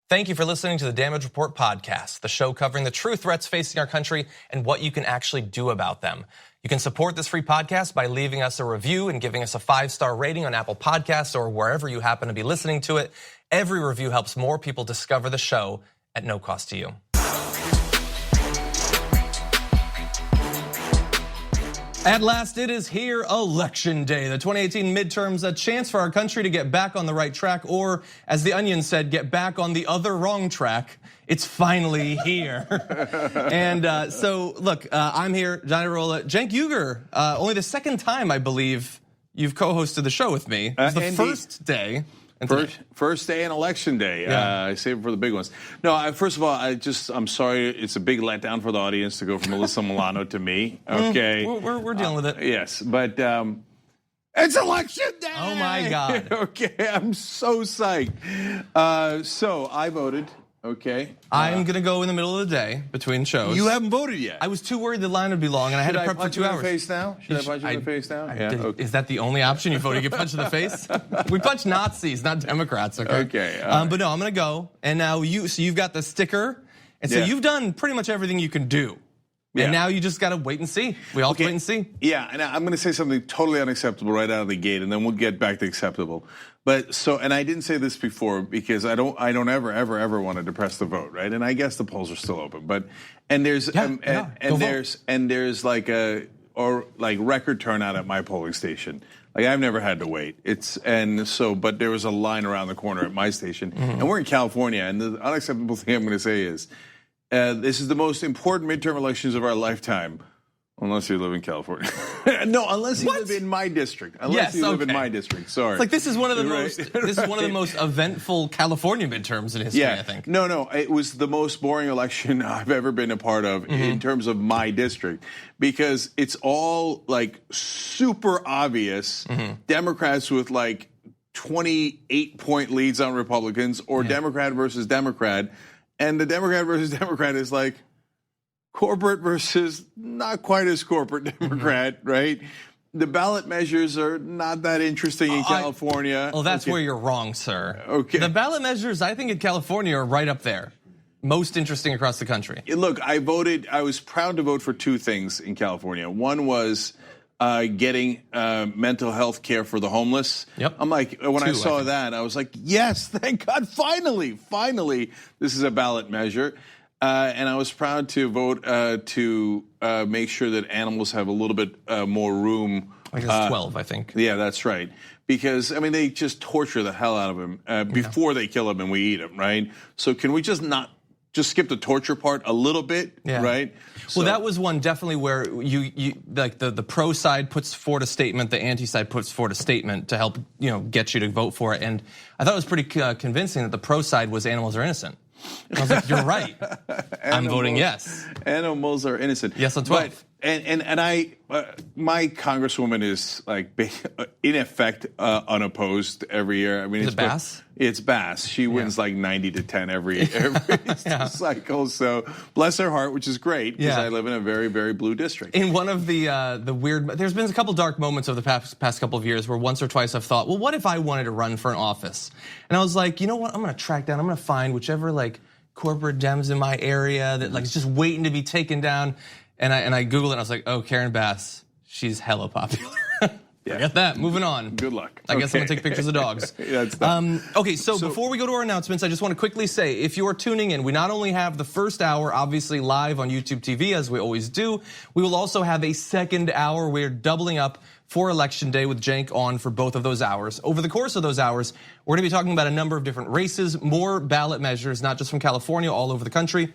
Thank you for listening to the Damage Report podcast, the show covering the true threats facing our country and what you can actually do about them. You can support this free podcast by leaving us a review and giving us a 5-star rating on Apple Podcasts or wherever you happen to be listening to it. Every review helps more people discover the show at no cost to you. At last, it is here, Election Day, the 2018 midterms, a chance for our country to get back on the right track, or as The Onion said, get back on the other wrong track. It's finally here. And so, look, I'm here, Johnny Rolla, Cenk Uygur, only the second time, I believe, you've co-hosted the show with me. It's the first day. First day and Election Day. Yeah. I save it for the big ones. No, first of all, I'm sorry. It's a big letdown for the audience to go from Alyssa Milano to me. Okay, We're dealing with it. Yes, but it's Election Day. Oh my God. Okay, I'm so psyched. So I voted. Okay, I'm gonna go in the middle of the day between shows. You haven't voted yet. I was too worried the line would be long, and I had to prep for 2 hours. Should I punch you in the face now? Should I punch you in the face now? Yeah. Okay. Is that the only option? You voted to get punched in the face? We punch Nazis, not Democrats. Okay. Okay. But no, I'm gonna go, and now you've got the sticker, and so you've done pretty much everything you can do. Yeah. And now you just got to wait and see. We all have to wait and see. Yeah, and I'm going to say something totally unacceptable right out of the gate, and then we'll get back to acceptable. But so, and I didn't say this before because I don't ever want to depress the vote, right? And I guess the polls are still open, but there's there's like record turnout at my polling station. Like I've never had to wait. But there was a line around the corner at my station, and we're in California. And the unacceptable thing I'm going to say is, this is the most important midterm elections of our lifetime, unless you live in California. No, unless you live in my district. Unless you live in my district. Sorry. It's like this is one of the most eventful California midterms in history. I think. No, it was the most boring election I've ever been a part of in terms of my district, because it's all like super obvious. Democrats with like 28-point leads on Republicans, or Democrat versus Democrat. And the Democrat versus Democrat is like corporate versus not quite as corporate Democrat, right? The ballot measures are not that interesting in California. Well, that's where you're wrong, sir. Okay. The ballot measures, I think, in California are right up there. Most interesting across the country. Look, I was proud to vote for two things in California. One was getting mental health care for the homeless. Yep. I'm like, when I saw that, I was like, yes, thank God, finally, this is a ballot measure. And I was proud to vote to make sure that animals have a little bit more room. I guess 12, I think. Yeah, that's right. Because, I mean, they just torture the hell out of him before they kill him and we eat him, right? So can we just skip the torture part a little bit, right? Well, that was one definitely where you like the pro side puts forward a statement, the anti side puts forward a statement to help get you to vote for it, and I thought it was pretty convincing that the pro side was animals are innocent. And I was like, you're right. I'm voting yes. Animals are innocent. Yes on 12. But my congresswoman is like in effect unopposed every year. I mean, is it Bass? It's Bass. She wins like 90-10 every cycle. So bless her heart, which is great because I live in a very, very blue district. In one of the weird, there's been a couple dark moments over the past couple of years where once or twice I've thought, well, what if I wanted to run for an office? And I was like, you know what? I'm going to track down. I'm going to find whichever like corporate Dems in my area that like is just waiting to be taken down. And I Googled it and I was like, oh, Karen Bass, she's hella popular. Forget that, moving on. Good luck. I guess I'm gonna take pictures of dogs. Okay, so before we go to our announcements, I just wanna quickly say, if you are tuning in, we not only have the first hour, obviously live on YouTube TV, as we always do, we will also have a second hour. We're doubling up for Election Day with Cenk on for both of those hours. Over the course of those hours, we're gonna be talking about a number of different races, more ballot measures, not just from California, all over the country.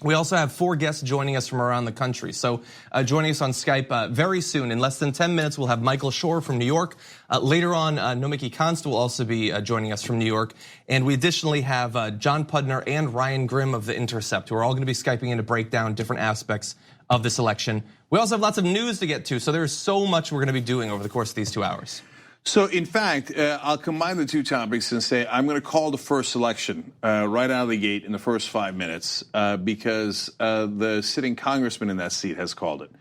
We also have 4 guests joining us from around the country. So joining us on Skype very soon, in less than 10 minutes, we'll have Michael Shure from New York. Later on, Nomiki Konst will also be joining us from New York. And we additionally have John Pudner and Ryan Grimm of the Intercept, who are all gonna be Skyping in to break down different aspects of this election. We also have lots of news to get to, so there's so much we're gonna be doing over the course of these 2 hours. So in fact, I'll combine the two topics and say I'm going to call the first election right out of the gate in the first 5 minutes because the sitting congressman in that seat has called it.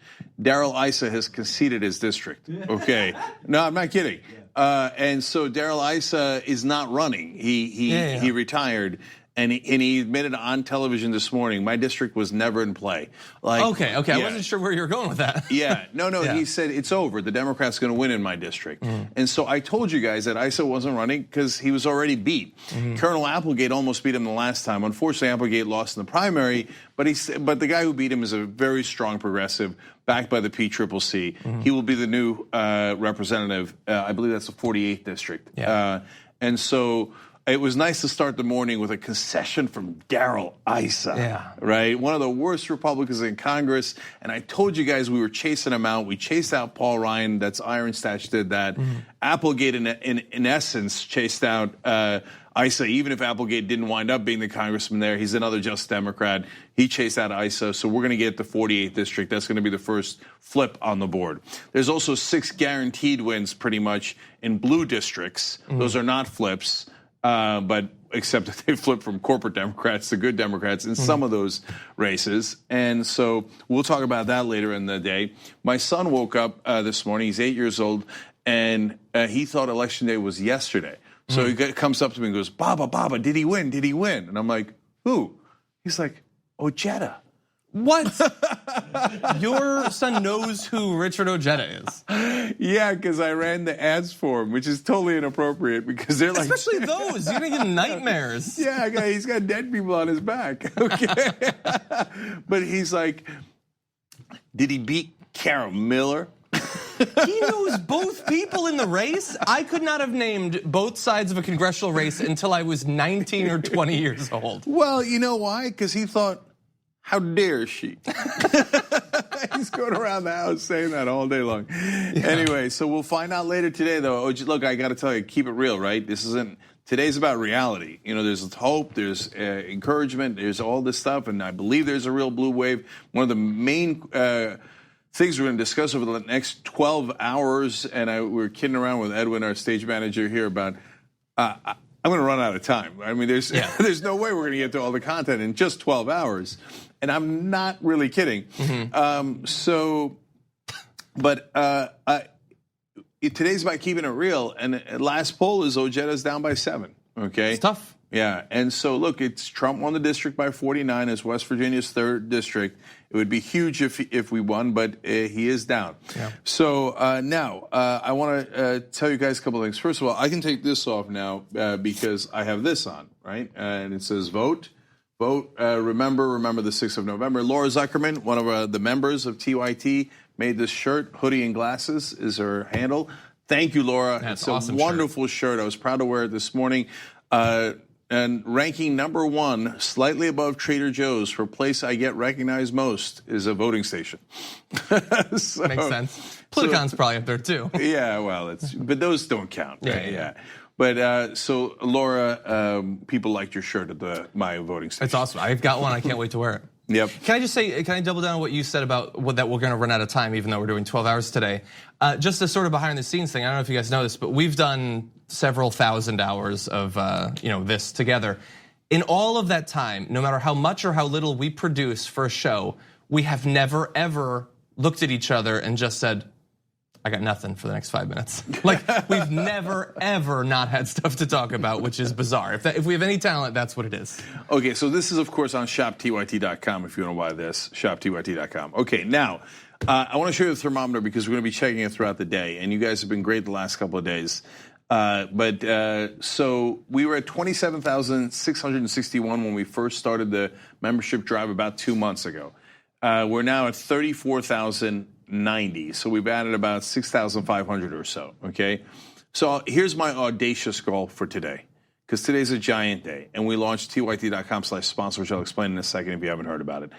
Darrell Issa has conceded his district. Okay, no, I'm not kidding. And so Darrell Issa is not running. He retired. And he admitted on television this morning, my district was never in play. Like, okay, yeah. I wasn't sure where you were going with that. No, he said it's over. The Democrats going to win in my district. And so I told you guys that Issa wasn't running because he was already beat. Colonel Applegate almost beat him the last time. Unfortunately, Applegate lost in the primary, but the guy who beat him is a very strong progressive, backed by the PCCC. He will be the new representative. I believe that's the 48th district. And so it was nice to start the morning with a concession from Darrell Issa, right? One of the worst Republicans in Congress. And I told you guys we were chasing him out. We chased out Paul Ryan. That's Ironstache did that. Applegate, in essence, chased out Issa. Even if Applegate didn't wind up being the congressman there, he's another Just Democrat. He chased out Issa. So we're going to get the 48th district. That's going to be the first flip on the board. There's also 6 guaranteed wins pretty much in blue districts. Those are not flips. But except that they flip from corporate Democrats to good Democrats in some of those races. And so we'll talk about that later in the day. My son woke up this morning, he's 8 years old, and he thought Election Day was yesterday. So he comes up to me and goes, Baba, did he win? Did he win? And I'm like, who? He's like, Ojeda. What? Your son knows who Richard Ojeda is. Yeah, because I ran the ads for him, which is totally inappropriate because they're like... Especially those. You're going to get nightmares. Yeah, he's got dead people on his back. Okay. But he's like, did he beat Kara Miller? He knows both people in the race. I could not have named both sides of a congressional race until I was 19 or 20 years old. Well, you know why? Because he thought, how dare she? He's going around the house saying that all day long. Anyway, so we'll find out later today, though. Look, I got to tell you, keep it real, right? Today's about reality. You know, there's hope, there's encouragement, there's all this stuff, and I believe there's a real blue wave. One of the main things we're going to discuss over the next 12 hours, and we were kidding around with Edwin, our stage manager here, about I'm going to run out of time. I mean, there's no way we're going to get to all the content in just 12 hours. And I'm not really kidding. Today's about keeping it real. And last poll is Ojeda's down by 7. Okay, it's tough. Yeah, and so look, it's Trump won the district by 49 as West Virginia's 3rd district. It would be huge if we won, but he is down. Yeah. So now I want to tell you guys a couple of things. First of all, I can take this off now because I have this on, right? And it says vote. Vote, remember the 6th of November. Laura Zuckerman, one of the members of TYT, made this shirt. Hoodie and glasses is her handle. Thank you, Laura. That's it's awesome a wonderful shirt. I was proud to wear it this morning. And ranking number 1, slightly above Trader Joe's for place I get recognized most is a voting station. Makes sense. Politicon's probably up there too. Yeah, well, but those don't count. Right? Yeah. But so Laura, people liked your shirt at my voting station. It's awesome. I've got one. I can't wait to wear it. Yep. Can I just say, can I double down on what you said about that we're going to run out of time, even though we're doing 12 hours today? Just a sort of behind the scenes thing. I don't know if you guys know this, but we've done several thousand hours of this together. In all of that time, no matter how much or how little we produce for a show, we have never ever looked at each other and just said, I got nothing for the next 5 minutes. Like, we've never, ever not had stuff to talk about, which is bizarre. If we have any talent, that's what it is. Okay, so this is, of course, on shoptyt.com if you want to buy this, shoptyt.com. Okay, now, I want to show you the thermometer because we're going to be checking it throughout the day, and you guys have been great the last couple of days. So we were at 27,661 when we first started the membership drive about 2 months ago. We're now at 34,090. So we've added about 6,500 or so, okay? So here's my audacious goal for today, because today's a giant day, and we launched tyt.com/sponsor, which I'll explain in a second if you haven't heard about it.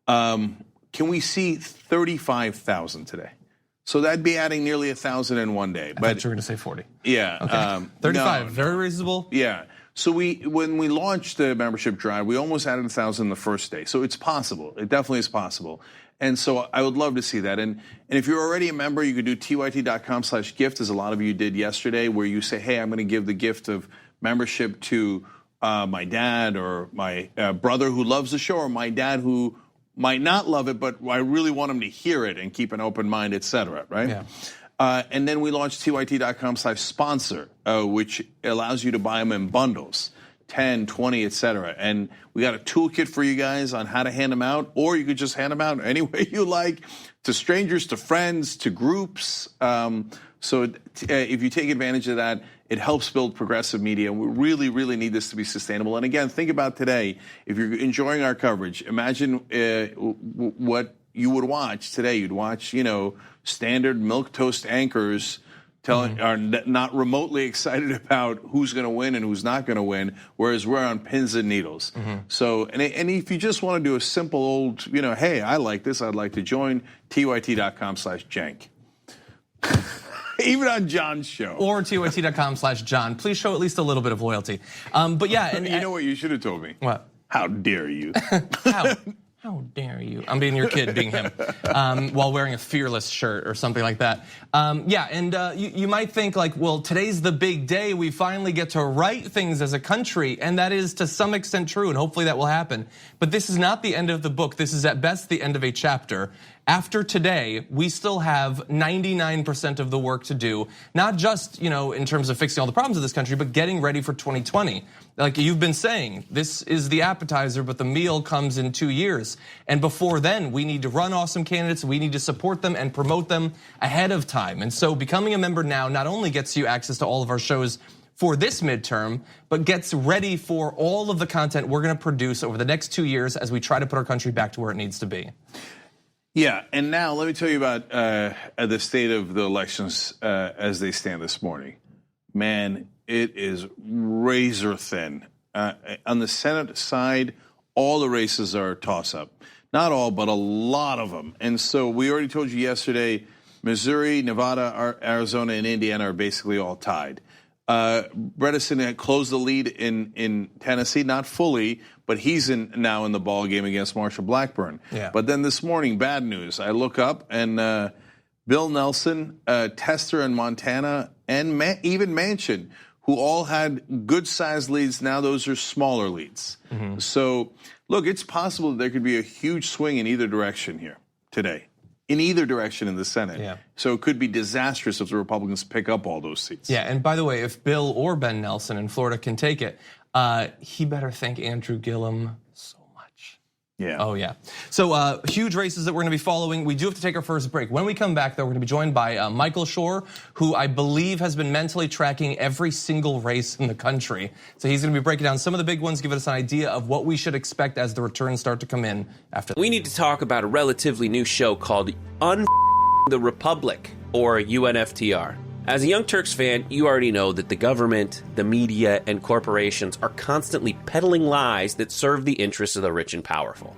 Can we see 35,000 today? So that'd be adding nearly 1,000 in one day. I thought you were going to say 40. Yeah. Okay. 35, very reasonable. Yeah. So when we launched the membership drive, we almost added 1,000 the first day. So it's possible. It definitely is possible. And so I would love to see that. And if you're already a member, you could do tyt.com/gift, as a lot of you did yesterday, where you say, hey, I'm going to give the gift of membership to my dad or my brother who loves the show, or my dad who might not love it, but I really want him to hear it and keep an open mind, et cetera, right? Yeah. And then we launched tyt.com/sponsor, which allows you to buy them in bundles. 10, 20, etc. And we got a toolkit for you guys on how to hand them out, or you could just hand them out any way you like, to strangers, to friends, to groups. So if you take advantage of that, it helps build progressive media. We really, really need this to be sustainable. And again, think about today. If you're enjoying our coverage, imagine what you would watch today. You'd watch, standard milquetoast anchors are not remotely excited about who's going to win and who's not going to win, whereas we're on pins and needles. So, and if you just want to do a simple old, hey, I like this, I'd like to join, tyt.com/Cenk. Even on John's show. Or tyt.com/John. Please show at least a little bit of loyalty. But yeah. And, you know what you should have told me? What? How dare you? How dare you? I'm being your kid, being him, while wearing a Fearless shirt or something like that. You might think like, well, today's the big day. We finally get to right things as a country, and that is to some extent true, and hopefully that will happen. But this is not the end of the book. This is at best the end of a chapter. After today, we still have 99% of the work to do, not just, in terms of fixing all the problems of this country, but getting ready for 2020. Like you've been saying, this is the appetizer, but the meal comes in 2 years. And before then, we need to run awesome candidates. We need to support them and promote them ahead of time. And so becoming a member now not only gets you access to all of our shows for this midterm, but gets ready for all of the content we're gonna produce over the next 2 years as we try to put our country back to where it needs to be. Yeah, and now let me tell you about the state of the elections as they stand this morning. Man, it is razor thin. On the Senate side, all the races are a toss-up. Not all, but a lot of them. And so we already told you yesterday, Missouri, Nevada, Arizona, and Indiana are basically all tied. Bredesen had closed the lead in Tennessee, not fully, but he's now in the ball game against Marsha Blackburn. Yeah. But then this morning, bad news. I look up and Bill Nelson, Tester in Montana, and even Manchin, who all had good-sized leads, now those are smaller leads. So, look, it's possible that there could be a huge swing in either direction here today. In either direction in the Senate. Yeah. So it could be disastrous if the Republicans pick up all those seats. Yeah, and by the way, if Bill or Ben Nelson in Florida can take it, he better thank Andrew Gillum so much. Yeah. Oh, yeah. So huge races that we're going to be following. We do have to take our first break. When we come back, though, we're going to be joined by Michael Shure, who I believe has been mentally tracking every single race in the country. So he's going to be breaking down some of the big ones, giving us an idea of what we should expect as the returns start to come in after. We need to talk about a relatively new show called the Republic, or UNFTR. As a Young Turks fan, you already know that the government, the media, and corporations are constantly peddling lies that serve the interests of the rich and powerful.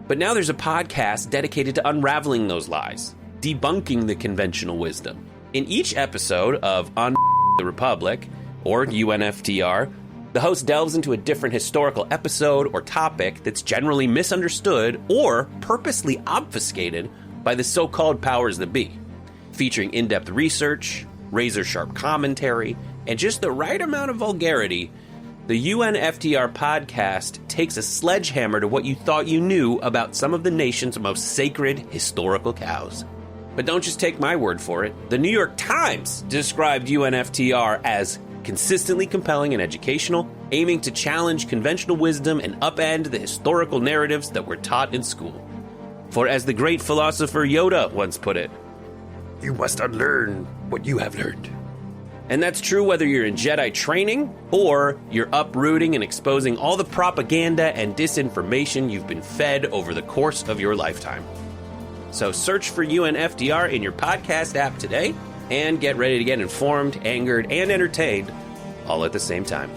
But now there's a podcast dedicated to unraveling those lies, debunking the conventional wisdom. In each episode of the Republic, or UNFTR, the host delves into a different historical episode or topic that's generally misunderstood or purposely obfuscated by the so-called powers that be, featuring in-depth research, razor-sharp commentary, and just the right amount of vulgarity. The UNFTR podcast takes a sledgehammer to what you thought you knew about some of the nation's most sacred historical cows. But don't just take my word for it. The New York Times described UNFTR as consistently compelling and educational, aiming to challenge conventional wisdom and upend the historical narratives that were taught in school. For as the great philosopher Yoda once put it, you must unlearn what you have learned. And that's true whether you're in Jedi training or you're uprooting and exposing all the propaganda and disinformation you've been fed over the course of your lifetime. So search for UNFTR in your podcast app today and get ready to get informed, angered, and entertained all at the same time.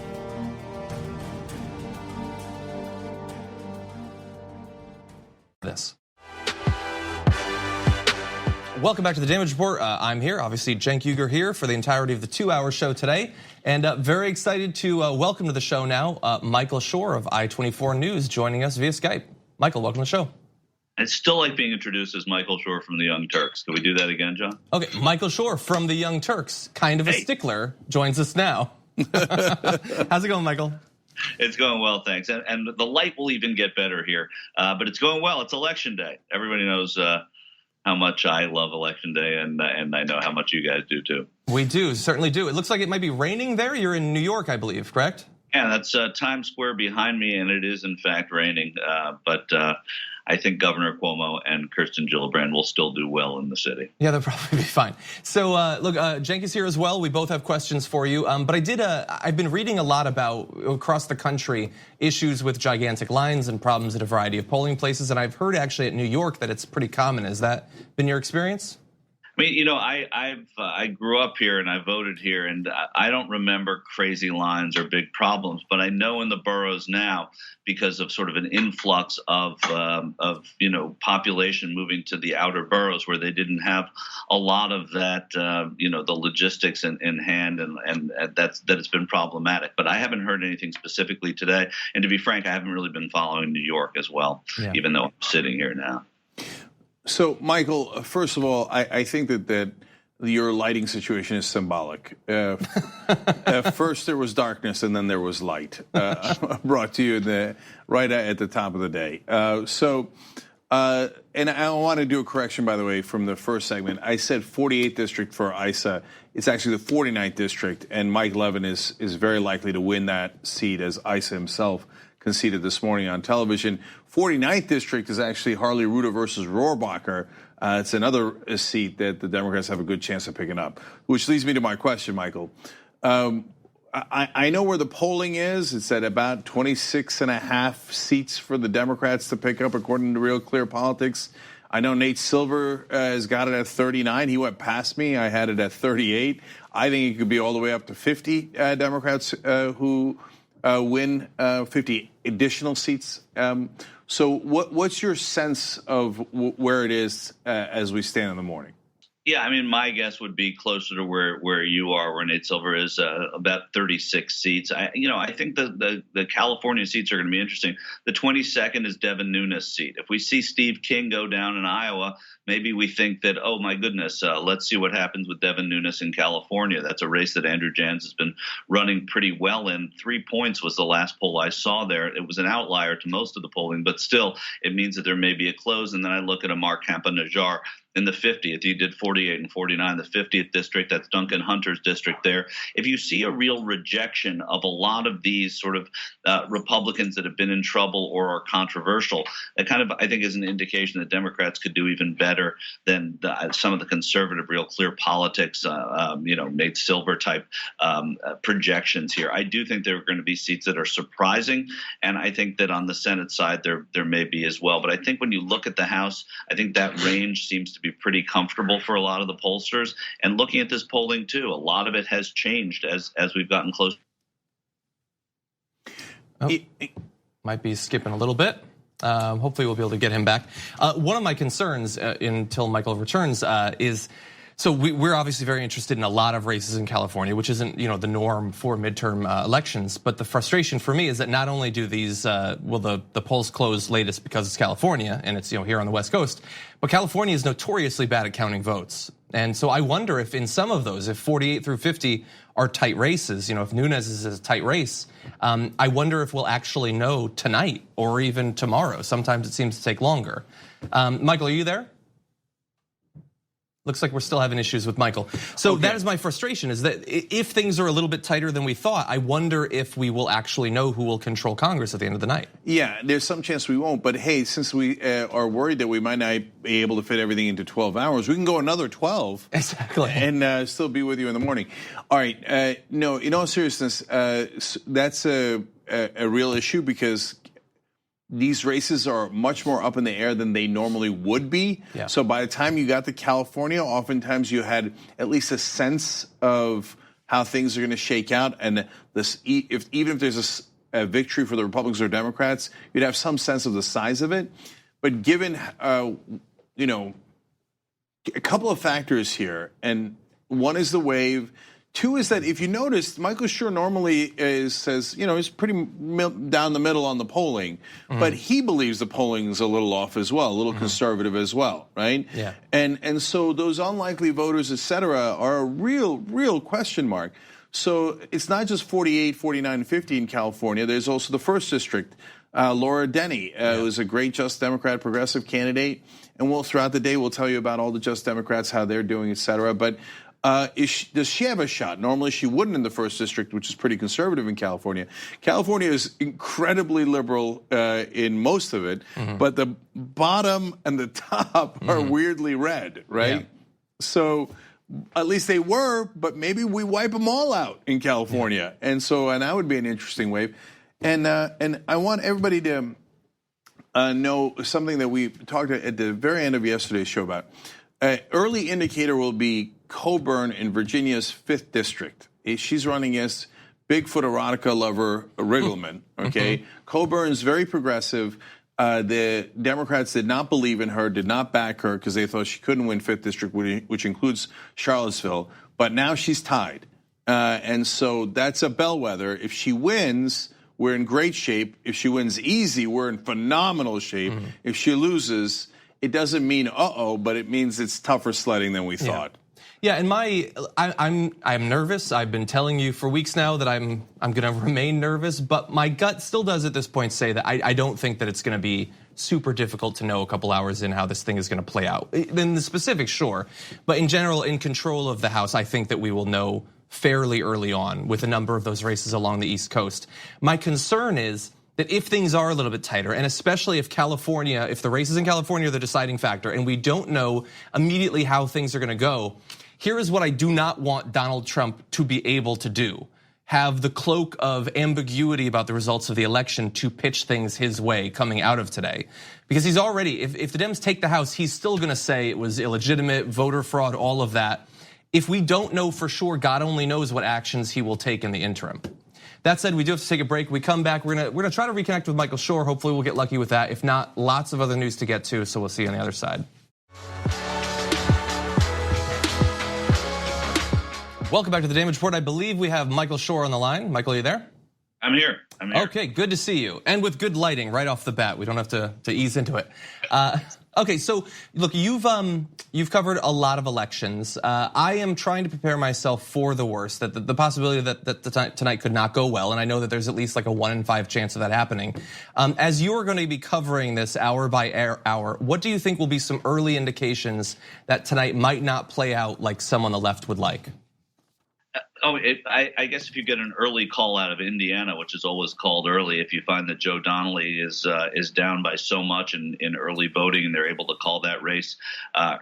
Welcome back to the Damage Report. I'm here, obviously Cenk Uygur here for the entirety of the 2-hour show today. And very excited to welcome to the show now, Michael Shure of I-24 News joining us via Skype. Michael, welcome to the show. It's still like being introduced as Michael Shure from the Young Turks. Can we do that again, John? Okay, Michael Shure from the Young Turks, kind of a stickler, joins us now. How's it going, Michael? It's going well, thanks. And the light will even get better here. But it's going well. It's election day. Everybody knows how much I love election day, and I know how much you guys do too. We do, certainly do. It looks like it might be raining there. You're in New York, I believe, correct? Yeah, that's Times Square behind me, and it is in fact raining. But I think Governor Cuomo and Kirsten Gillibrand will still do well in the city. Yeah, they'll probably be fine. So look, Cenk is here as well. We both have questions for you. But I've been reading a lot about across the country issues with gigantic lines and problems at a variety of polling places. And I've heard actually at New York that it's pretty common. Has that been your experience? I mean, I grew up here and I voted here, and I don't remember crazy lines or big problems. But I know in the boroughs now, because of sort of an influx of population moving to the outer boroughs where they didn't have a lot of that, the logistics in hand, and that it's been problematic. But I haven't heard anything specifically today. And to be frank, I haven't really been following New York as well, even though I'm sitting here now. So, Michael, first of all, I think that your lighting situation is symbolic. First there was darkness, and then there was light brought to you right at the top of the day. And I want to do a correction, by the way, from the first segment. I said 48th district for Issa. It's actually the 49th district, and Mike Levin is very likely to win that seat, as Issa himself conceded this morning on television. 49th district is actually Harley Ruda versus Rohrabacher. It's another seat that the Democrats have a good chance of picking up, which leads me to my question, Michael. I know where the polling is. It's at about 26.5 seats for the Democrats to pick up, according to Real Clear Politics. I know Nate Silver has got it at 39. He went past me. I had it at 38. I think it could be all the way up to 50 Democrats who win 50 additional seats. So what's your sense of where it is as we stand in the morning? Yeah, I mean, my guess would be closer to where you are, where Nate Silver is, about 36 seats. I think the California seats are going to be interesting. The 22nd is Devin Nunes' seat. If we see Steve King go down in Iowa, maybe we think that, oh my goodness, let's see what happens with Devin Nunes in California. That's a race that Andrew Jans has been running pretty well in. 3 points was the last poll I saw there. It was an outlier to most of the polling, but still, it means that there may be a close. And then I look at a Mark Campa-Najjar in the 50th. He did 48 and 49, the 50th district. That's Duncan Hunter's district there. If you see a real rejection of a lot of these sort of Republicans that have been in trouble or are controversial, that kind of, I think, is an indication that Democrats could do even better than some of the conservative Real Clear Politics, Nate Silver type projections here. I do think there are going to be seats that are surprising, and I think that on the Senate side there may be as well. But I think when you look at the House, I think that range seems to be pretty comfortable for a lot of the pollsters. And looking at this polling too, a lot of it has changed as we've gotten close. Might be skipping a little bit. Hopefully we'll be able to get him back. One of my concerns until Michael returns is, so we're obviously very interested in a lot of races in California, which isn't the norm for midterm elections. But the frustration for me is that not only do these the polls close latest because it's California and it's here on the West Coast, but California is notoriously bad at counting votes. And so I wonder if in some of those, if 48 through 50 are tight races, if Nunes is a tight race, I wonder if we'll actually know tonight or even tomorrow. Sometimes it seems to take longer. Michael, are you there? Looks like we're still having issues with Michael. So okay. That is my frustration, is that if things are a little bit tighter than we thought, I wonder if we will actually know who will control Congress at the end of the night. Yeah, there's some chance we won't. But hey, since we are worried that we might not be able to fit everything into 12 hours, we can go another 12. Exactly. And still be with you in the morning. All right, no, in all seriousness, that's a real issue because these races are much more up in the air than they normally would be. Yeah. So by the time you got to California, oftentimes you had at least a sense of how things are going to shake out. And even if there's a victory for the Republicans or Democrats, you'd have some sense of the size of it. But given, a couple of factors here, and one is the wave. Two is that if you notice, Michael Shure normally says, he's pretty down the middle on the polling, but he believes the polling is a little off as well, a little conservative as well, right? Yeah. And so those unlikely voters, et cetera, are a real question mark. So it's not just 48, 49, and 50 in California. There's also the first district. Laura Denny who's a great Just Democrat progressive candidate, and throughout the day we'll tell you about all the Just Democrats, how they're doing, et cetera. But Does she have a shot? Normally she wouldn't in the 1st District, which is pretty conservative in California. California is incredibly liberal in most of it, but the bottom and the top are weirdly red, right? Yeah. So at least they were, but maybe we wipe them all out in California. Yeah. And that would be an interesting wave. And I want everybody to know something that we talked at the very end of yesterday's show about. Early indicator will be Coburn in Virginia's 5th District. She's running against Bigfoot erotica lover Riggleman, okay? Coburn's very progressive. The Democrats did not believe in her, did not back her because they thought she couldn't win 5th District, which includes Charlottesville. But now she's tied. And so that's a bellwether. If she wins, we're in great shape. If she wins easy, we're in phenomenal shape. If she loses, it doesn't mean but it means it's tougher sledding than we thought. Yeah, and I'm nervous. I've been telling you for weeks now that I'm going to remain nervous, but my gut still does at this point say that I don't think that it's going to be super difficult to know a couple hours in how this thing is going to play out. In the specifics, sure, but in general, in control of the House, I think that we will know fairly early on with a number of those races along the East Coast. My concern is that if things are a little bit tighter, and especially if the races in California are the deciding factor, and we don't know immediately how things are going to go, here is what I do not want Donald Trump to be able to do. Have the cloak of ambiguity about the results of the election to pitch things his way coming out of today. Because he's already, if the Dems take the House, he's still gonna say it was illegitimate, voter fraud, all of that. If we don't know for sure, God only knows what actions he will take in the interim. That said, we do have to take a break. We come back, we're gonna try to reconnect with Michael Shure. Hopefully we'll get lucky with that. If not, lots of other news to get to, so we'll see you on the other side. Welcome back to the Damage Report. I believe we have Michael Shure on the line. Michael, are you there? I'm here. Okay, good to see you. And with good lighting right off the bat. We don't have to ease into it. Okay, so look, you've covered a lot of elections. I am trying to prepare myself for the worst, that the possibility that tonight could not go well, and I know that there's at least like a 1 in 5 chance of that happening. As you are going to be covering this hour by hour, what do you think will be some early indications that tonight might not play out like some on the left would like? I guess if you get an early call out of Indiana, which is always called early, if you find that Joe Donnelly is down by so much in early voting and they're able to call that race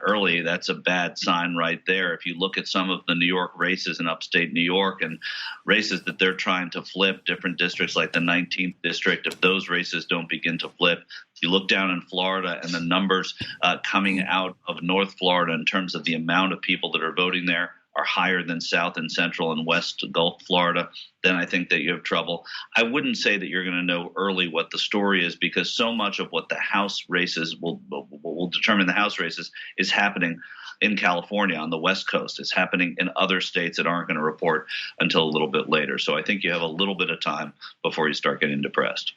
early, that's a bad sign right there. If you look at some of the New York races in upstate New York and races that they're trying to flip, different districts like the 19th district, if those races don't begin to flip, you look down in Florida and the numbers coming out of North Florida in terms of the amount of people that are voting there are higher than South and Central and West Gulf Florida, then I think that you have trouble. I wouldn't say that you're going to know early what the story is, because so much of what the House races will determine the House races is happening in California on the West Coast. It's happening in other states that aren't going to report until a little bit later. So I think you have a little bit of time before you start getting depressed.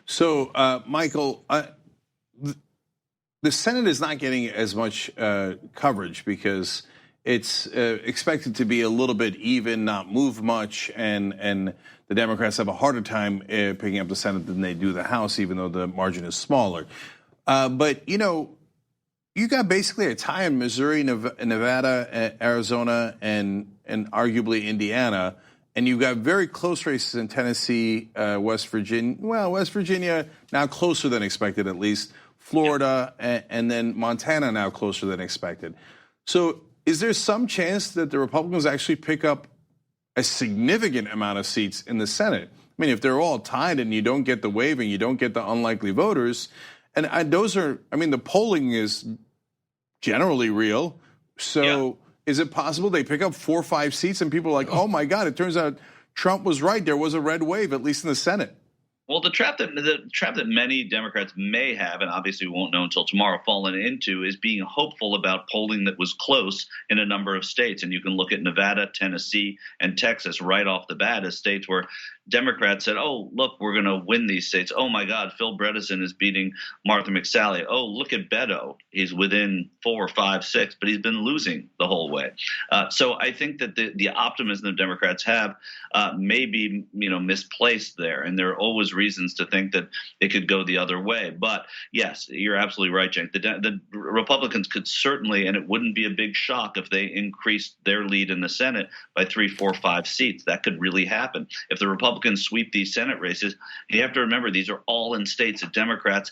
So, Michael, the Senate is not getting as much coverage because it's expected to be a little bit even, not move much, and the Democrats have a harder time picking up the Senate than they do the House, even though the margin is smaller. But, you know, you got basically a tie in Missouri, Nevada, Arizona, and arguably Indiana, and you've got very close races in Tennessee, West Virginia. Well, West Virginia now closer than expected, at least. Florida, and then Montana now closer than expected. So is there some chance that the Republicans actually pick up a significant amount of seats in the Senate? I mean, if they're all tied and you don't get the waving, you don't get the unlikely voters, and those are, I mean, the polling is generally real. So is it possible they pick up 4 or 5 seats and people are like, oh my God, it turns out Trump was right. There was a red wave, at least in the Senate. Well, the trap that many Democrats may have, and obviously we won't know until tomorrow, fallen into is being hopeful about polling that was close in a number of states. And you can look at Nevada, Tennessee, and Texas right off the bat as states where Democrats said, oh, look, we're going to win these states. Oh, my God, Phil Bredesen is beating Martha McSally. Oh, look at Beto. He's within 4, 5, 6, but he's been losing the whole way. So I think that the optimism the Democrats have may be, misplaced there. And there are always reasons to think that it could go the other way. But yes, you're absolutely right, Cenk. The Republicans could certainly, and it wouldn't be a big shock if they increased their lead in the Senate by 3, 4, 5 seats. That could really happen. If the Republicans sweep these Senate races, you have to remember these are all in states that Democrats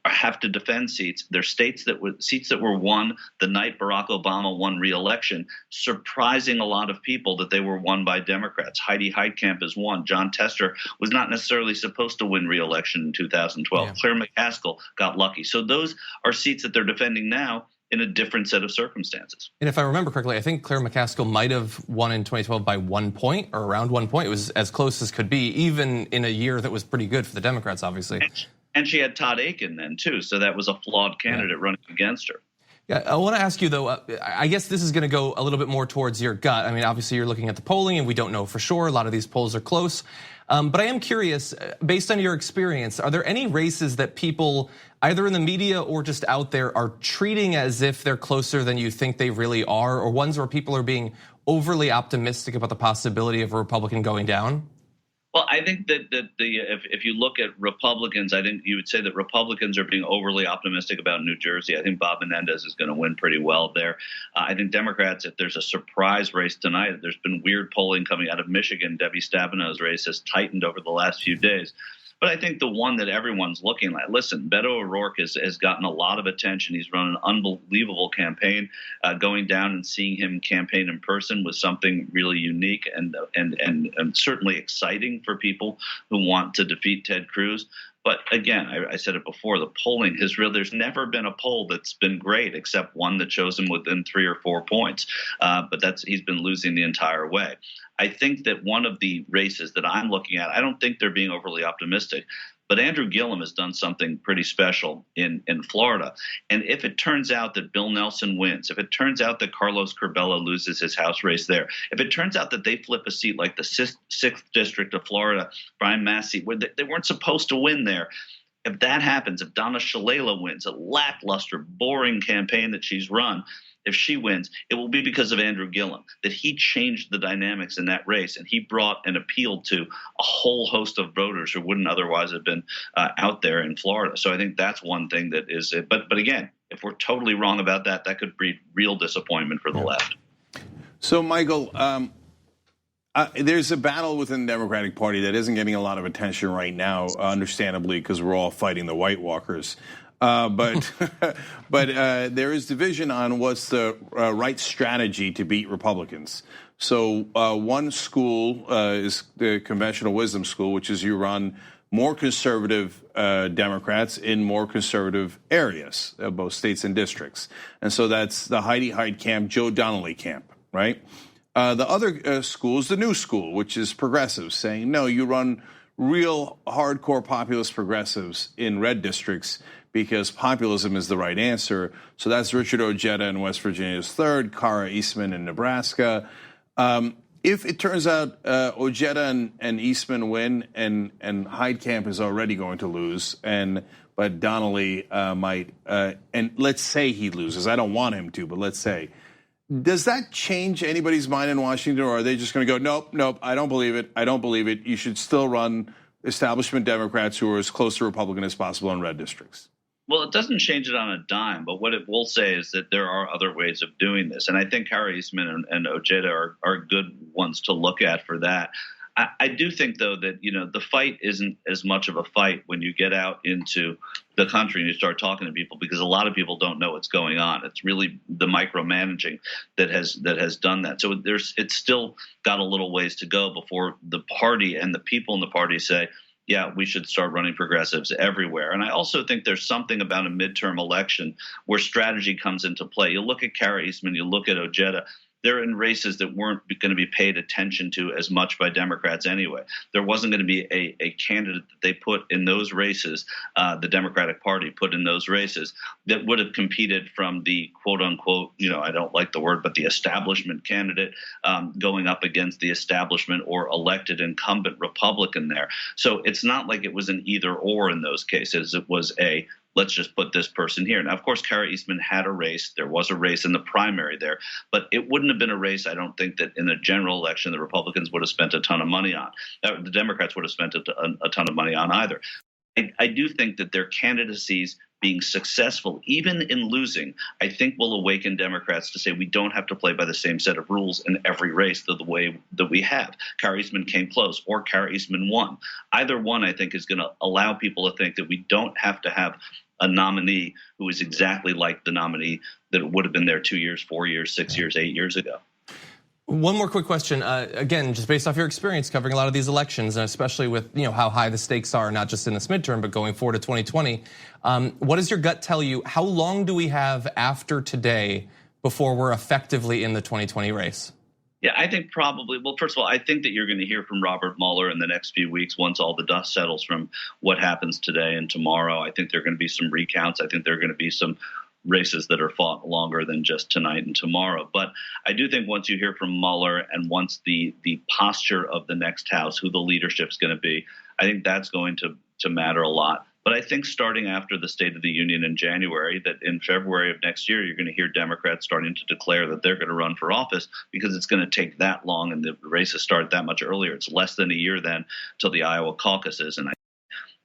have to defend seats. They're seats that were won the night Barack Obama won re-election, surprising a lot of people that they were won by Democrats. Heidi Heitkamp is one. John Tester was not necessarily supposed to win re-election in 2012. Yeah. Claire McCaskill got lucky. So those are seats that they're defending now in a different set of circumstances. And if I remember correctly, I think Claire McCaskill might have won in 2012 by 1 point or around 1 point. It was as close as could be, even in a year that was pretty good for the Democrats, obviously. And she had Todd Akin then too, so that was a flawed candidate running against her. Yeah, I want to ask you though, I guess this is going to go a little bit more towards your gut. I mean, obviously you're looking at the polling and we don't know for sure. A lot of these polls are close. But I am curious, based on your experience, are there any races that people, either in the media or just out there, are treating as if they're closer than you think they really are, or ones where people are being overly optimistic about the possibility of a Republican going down? Well, I think that if you look at Republicans, I think you would say that Republicans are being overly optimistic about New Jersey. I think Bob Menendez is going to win pretty well there. I think Democrats, if there's a surprise race tonight, there's been weird polling coming out of Michigan. Debbie Stabinov's race has tightened over the last few days. But I think the one that everyone's looking at, listen, Beto O'Rourke has gotten a lot of attention. He's run an unbelievable campaign. Going down and seeing him campaign in person was something really unique and certainly exciting for people who want to defeat Ted Cruz. But again, I said it before, the polling has really, there's never been a poll that's been great except one that shows him within 3 or 4 points. But he's been losing the entire way. I think that one of the races that I'm looking at, I don't think they're being overly optimistic, but Andrew Gillum has done something pretty special in Florida. And if it turns out that Bill Nelson wins, if it turns out that Carlos Curbelo loses his House race there, if it turns out that they flip a seat like the 6th District of Florida, Brian Massey, where they weren't supposed to win there, if that happens, if Donna Shalala wins, a lackluster, boring campaign that she's run, if she wins, it will be because of Andrew Gillum, that he changed the dynamics in that race and he brought an appeal to a whole host of voters who wouldn't otherwise have been out there in Florida. So I think that's one thing that is it. But again, if we're totally wrong about that, that could breed real disappointment for the left. So, Michael, there's a battle within the Democratic Party that isn't getting a lot of attention right now, understandably, because we're all fighting the White Walkers. But there is division on what's the right strategy to beat Republicans. So one school is the conventional wisdom school, which is you run more conservative Democrats in more conservative areas, both states and districts. And so that's the Heidi Heitkamp, Joe Donnelly camp, right? The other school is the new school, which is progressives, saying, no, you run real hardcore populist progressives in red districts because populism is the right answer. So that's Richard Ojeda in West Virginia's 3rd, Kara Eastman in Nebraska. If it turns out Ojeda and Eastman win and Heitkamp is already going to lose, but Donnelly might, and let's say he loses. I don't want him to, but let's say. Does that change anybody's mind in Washington, or are they just going to go, nope, I don't believe it. You should still run establishment Democrats who are as close to Republican as possible in red districts? Well, it doesn't change it on a dime, but what it will say is that there are other ways of doing this. And I think Kara Eastman and Ojeda are good ones to look at for that. I do think, though, that, the fight isn't as much of a fight when you get out into the country and you start talking to people, because a lot of people don't know what's going on. It's really the micromanaging that has done that. So it's still got a little ways to go before the party and the people in the party say, yeah, we should start running progressives everywhere. And I also think there's something about a midterm election where strategy comes into play. You look at Kara Eastman, you look at Ojeda. they're in races that weren't going to be paid attention to as much by Democrats anyway. There wasn't going to be a candidate that they put in those races, the Democratic Party put in those races, that would have competed from the quote unquote, I don't like the word, but the establishment candidate going up against the establishment or elected incumbent Republican there. So it's not like it was an either or in those cases. It was let's just put this person here. Now, of course, Kara Eastman had a race. There was a race in the primary there, but it wouldn't have been a race, I don't think, that in a general election the Republicans would have spent a ton of money on. The Democrats would have spent a ton of money on either. I do think that their candidacies being successful, even in losing, I think will awaken Democrats to say we don't have to play by the same set of rules in every race the way that we have. Kara Eastman came close, or Kara Eastman won. Either one, I think, is going to allow people to think that we don't have to have a nominee who is exactly like the nominee that would have been there 2 years, 4 years, 6 years, 8 years ago. One more quick question. Again, just based off your experience covering a lot of these elections, and especially with how high the stakes are, not just in this midterm, but going forward to 2020. What does your gut tell you? How long do we have after today before we're effectively in the 2020 race? Yeah, I think probably, well, first of all, I think that you're going to hear from Robert Mueller in the next few weeks once all the dust settles from what happens today and tomorrow. I think there are going to be some recounts. I think there are going to be some races that are fought longer than just tonight and tomorrow. But I do think once you hear from Mueller and once the posture of the next House, who the leadership's going to be, I think that's going to matter a lot. But I think starting after the State of the Union in January, that in February of next year, you're going to hear Democrats starting to declare that they're going to run for office because it's going to take that long and the races start that much earlier. It's less than a year then till the Iowa caucuses. And I think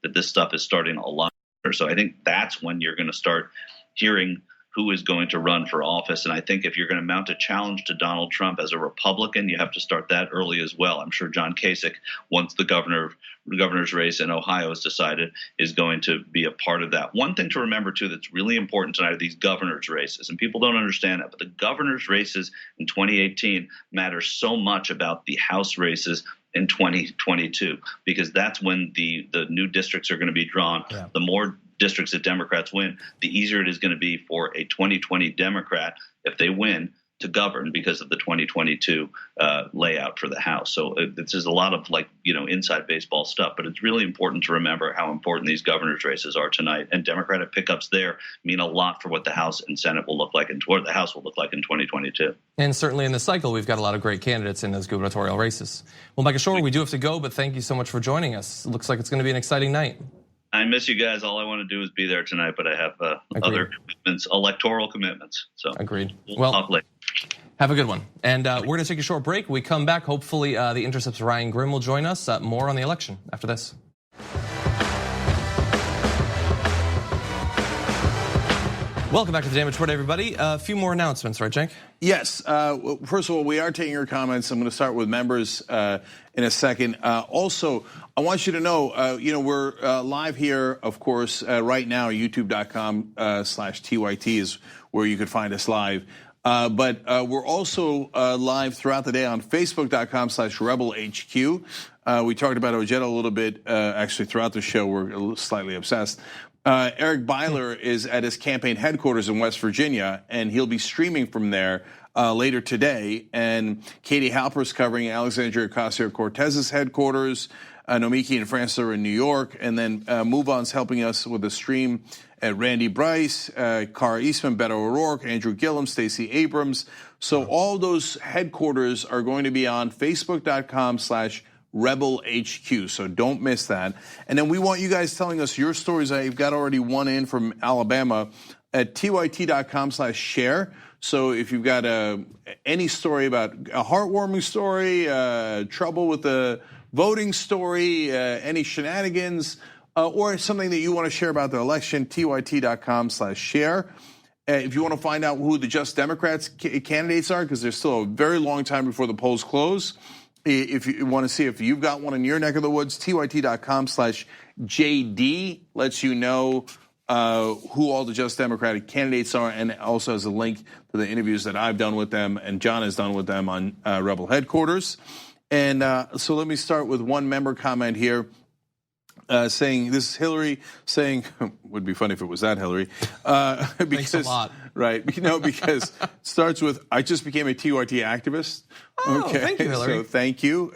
that this stuff is starting a lot later. So I think that's when you're going to start hearing who is going to run for office. And I think if you're going to mount a challenge to Donald Trump as a Republican, you have to start that early as well. I'm sure John Kasich, once the governor's race in Ohio is decided, is going to be a part of that. One thing to remember, too, that's really important tonight are these governor's races. And people don't understand that, but the governor's races in 2018 matter so much about the House races in 2022, because that's when the new districts are going to be drawn. Yeah. The more districts that Democrats win, the easier it is going to be for a 2020 Democrat, if they win, to govern because of the 2022 layout for the House. So this is a lot of inside baseball stuff, but it's really important to remember how important these governor's races are tonight. And Democratic pickups there mean a lot for what the House and Senate will look like and what the House will look like in 2022. And certainly in the cycle, we've got a lot of great candidates in those gubernatorial races. Well, Michael Shure, we do have to go, but thank you so much for joining us. It looks like it's going to be an exciting night. I miss you guys. All I want to do is be there tonight, but I have other commitments, electoral commitments. So agreed. We'll talk later. Have a good one. And we're going to take a short break. We come back. Hopefully, the Intercept's Ryan Grimm will join us. More on the election after this. Welcome back to the Damage Report, everybody. A few more announcements, right, Cenk? Yes. First of all, we are taking your comments. I'm going to start with members in a second. Also, I want you to know, we're live here, of course, right now. YouTube.com/TYT is where you could find us live. But we're also live throughout the day on Facebook.com/RebelHQ. We talked about Ojeda a little bit, actually, throughout the show. We're slightly obsessed. Eric Byler is at his campaign headquarters in West Virginia, and he'll be streaming from there later today. And Katie Halper's covering Alexandria Ocasio-Cortez's headquarters. Nomiki and Francis are in New York. And then MoveOn's helping us with the stream at Randy Bryce, Kara Eastman, Beto O'Rourke, Andrew Gillum, Stacey Abrams. So all those headquarters are going to be on Facebook.com/RebelHQ, so don't miss that. And then we want you guys telling us your stories. I've got already one in from Alabama at TYT.com/share. So if you've got any story about a heartwarming story, trouble with the voting story, any shenanigans, or something that you want to share about the election, TYT.com/share. If you want to find out who the Just Democrats candidates are, because there's still a very long time before the polls close. If you want to see if you've got one in your neck of the woods, TYT.com/JD lets you know who all the Just Democratic candidates are, and also has a link to the interviews that I've done with them and John has done with them on Rebel headquarters. And so let me start with one member comment here. saying this is Hillary saying would be funny if it was that Hillary because Thanks a lot. Right, because it starts with I just became a TYT activist. Oh, thank you, Hillary. So thank you.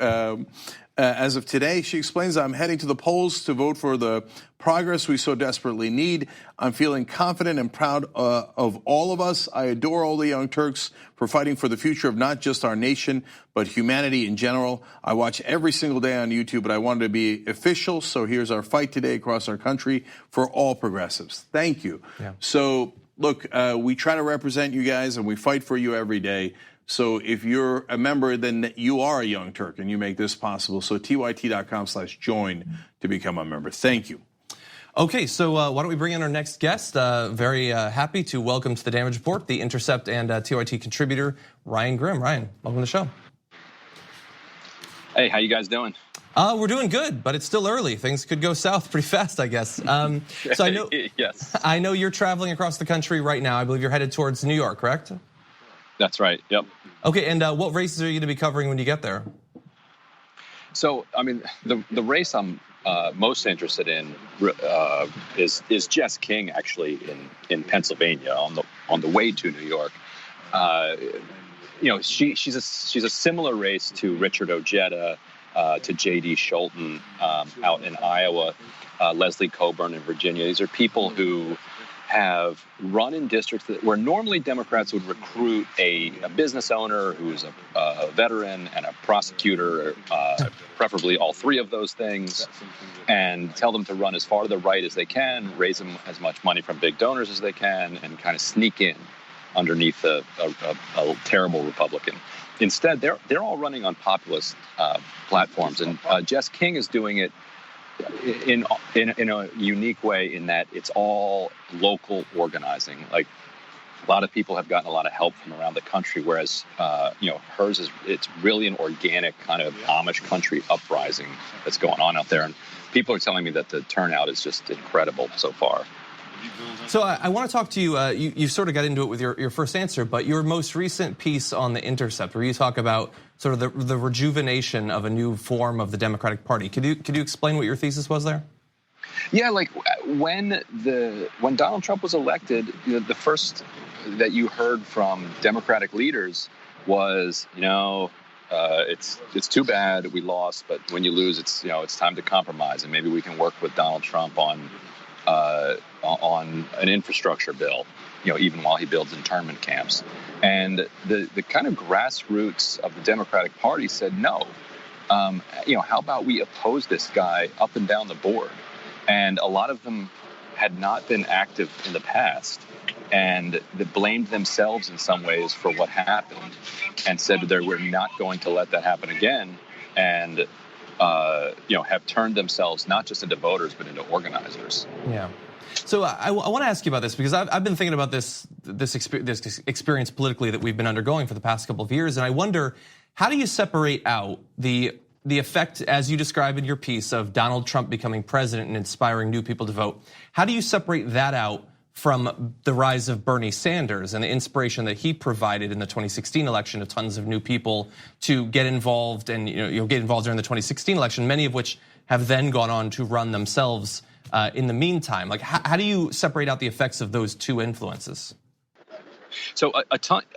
As of today, she explains, I'm heading to the polls to vote for the progress we so desperately need. I'm feeling confident and proud of all of us. I adore all the Young Turks for fighting for the future of not just our nation, but humanity in general. I watch every single day on YouTube, but I wanted to be official. So here's our fight today across our country for all progressives. Thank you. Yeah. So look, we try to represent you guys and we fight for you every day. So if you're a member, then you are a Young Turk and you make this possible. So tyt.com/join to become a member. Thank you. Okay, so why don't we bring in our next guest? Very happy to welcome to the Damage Report the Intercept and TYT contributor, Ryan Grim. Ryan, welcome to the show. Hey, how you guys doing? We're doing good, but it's still early. Things could go south pretty fast, I guess. So I know, yes. I know you're traveling across the country right now. I believe you're headed towards New York, correct? That's right, yep. Okay, and what races are you going to be covering when you get there? So, I mean, the race I'm most interested in is Jess King, actually, in Pennsylvania on the way to New York. She's a similar race to Richard Ojeda, to J.D. Scholten out in Iowa, Leslie Coburn in Virginia. These are people who have run in districts where normally Democrats would recruit a business owner who's a veteran and a prosecutor, preferably all three of those things, and tell them to run as far to the right as they can, raise them as much money from big donors as they can, and kind of sneak in underneath a terrible Republican. Instead, they're all running on populist platforms, and Jess King is doing it in a unique way in that it's all local organizing. Like a lot of people have gotten a lot of help from around the country, whereas hers it's really an organic kind of Amish country uprising that's going on out there, and people are telling me that the turnout is just incredible so far. So I want to talk to you. You sort of got into it with your first answer, but your most recent piece on the Intercept, where you talk about sort of the rejuvenation of a new form of the Democratic Party. Could you explain what your thesis was there? Yeah, like when Donald Trump was elected, the first that you heard from Democratic leaders was, it's too bad we lost, but when you lose, it's time to compromise, and maybe we can work with Donald Trump on an infrastructure bill, even while he builds internment camps. And the kind of grassroots of the Democratic Party said, no, how about we oppose this guy up and down the board? And a lot of them had not been active in the past, and they blamed themselves in some ways for what happened and said that we're not going to let that happen again, and have turned themselves not just into voters but into organizers. Yeah. So I want to ask you about this because I've been thinking about this experience politically that we've been undergoing for the past couple of years, and I wonder, how do you separate out the effect, as you describe in your piece, of Donald Trump becoming president and inspiring new people to vote? How do you separate that out from the rise of Bernie Sanders and the inspiration that he provided in the 2016 election to tons of new people to get involved and get involved during the 2016 election, many of which have then gone on to run themselves in the meantime? Like, how do you separate out the effects of those two influences? So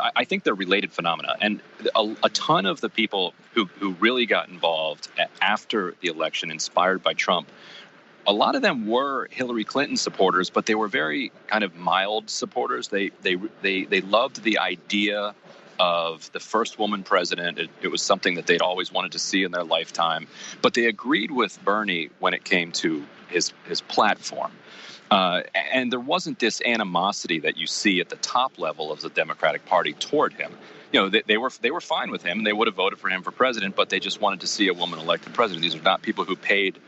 I think they're related phenomena, and a ton of the people who really got involved after the election, inspired by Trump, a lot of them were Hillary Clinton supporters, but they were very kind of mild supporters. They loved the idea of the first woman president. It was something that they'd always wanted to see in their lifetime, but they agreed with Bernie when it came to his platform. And there wasn't this animosity that you see at the top level of the Democratic Party toward him. They were fine with him. They would have voted for him for president, but they just wanted to see a woman elected president. These are not people who paid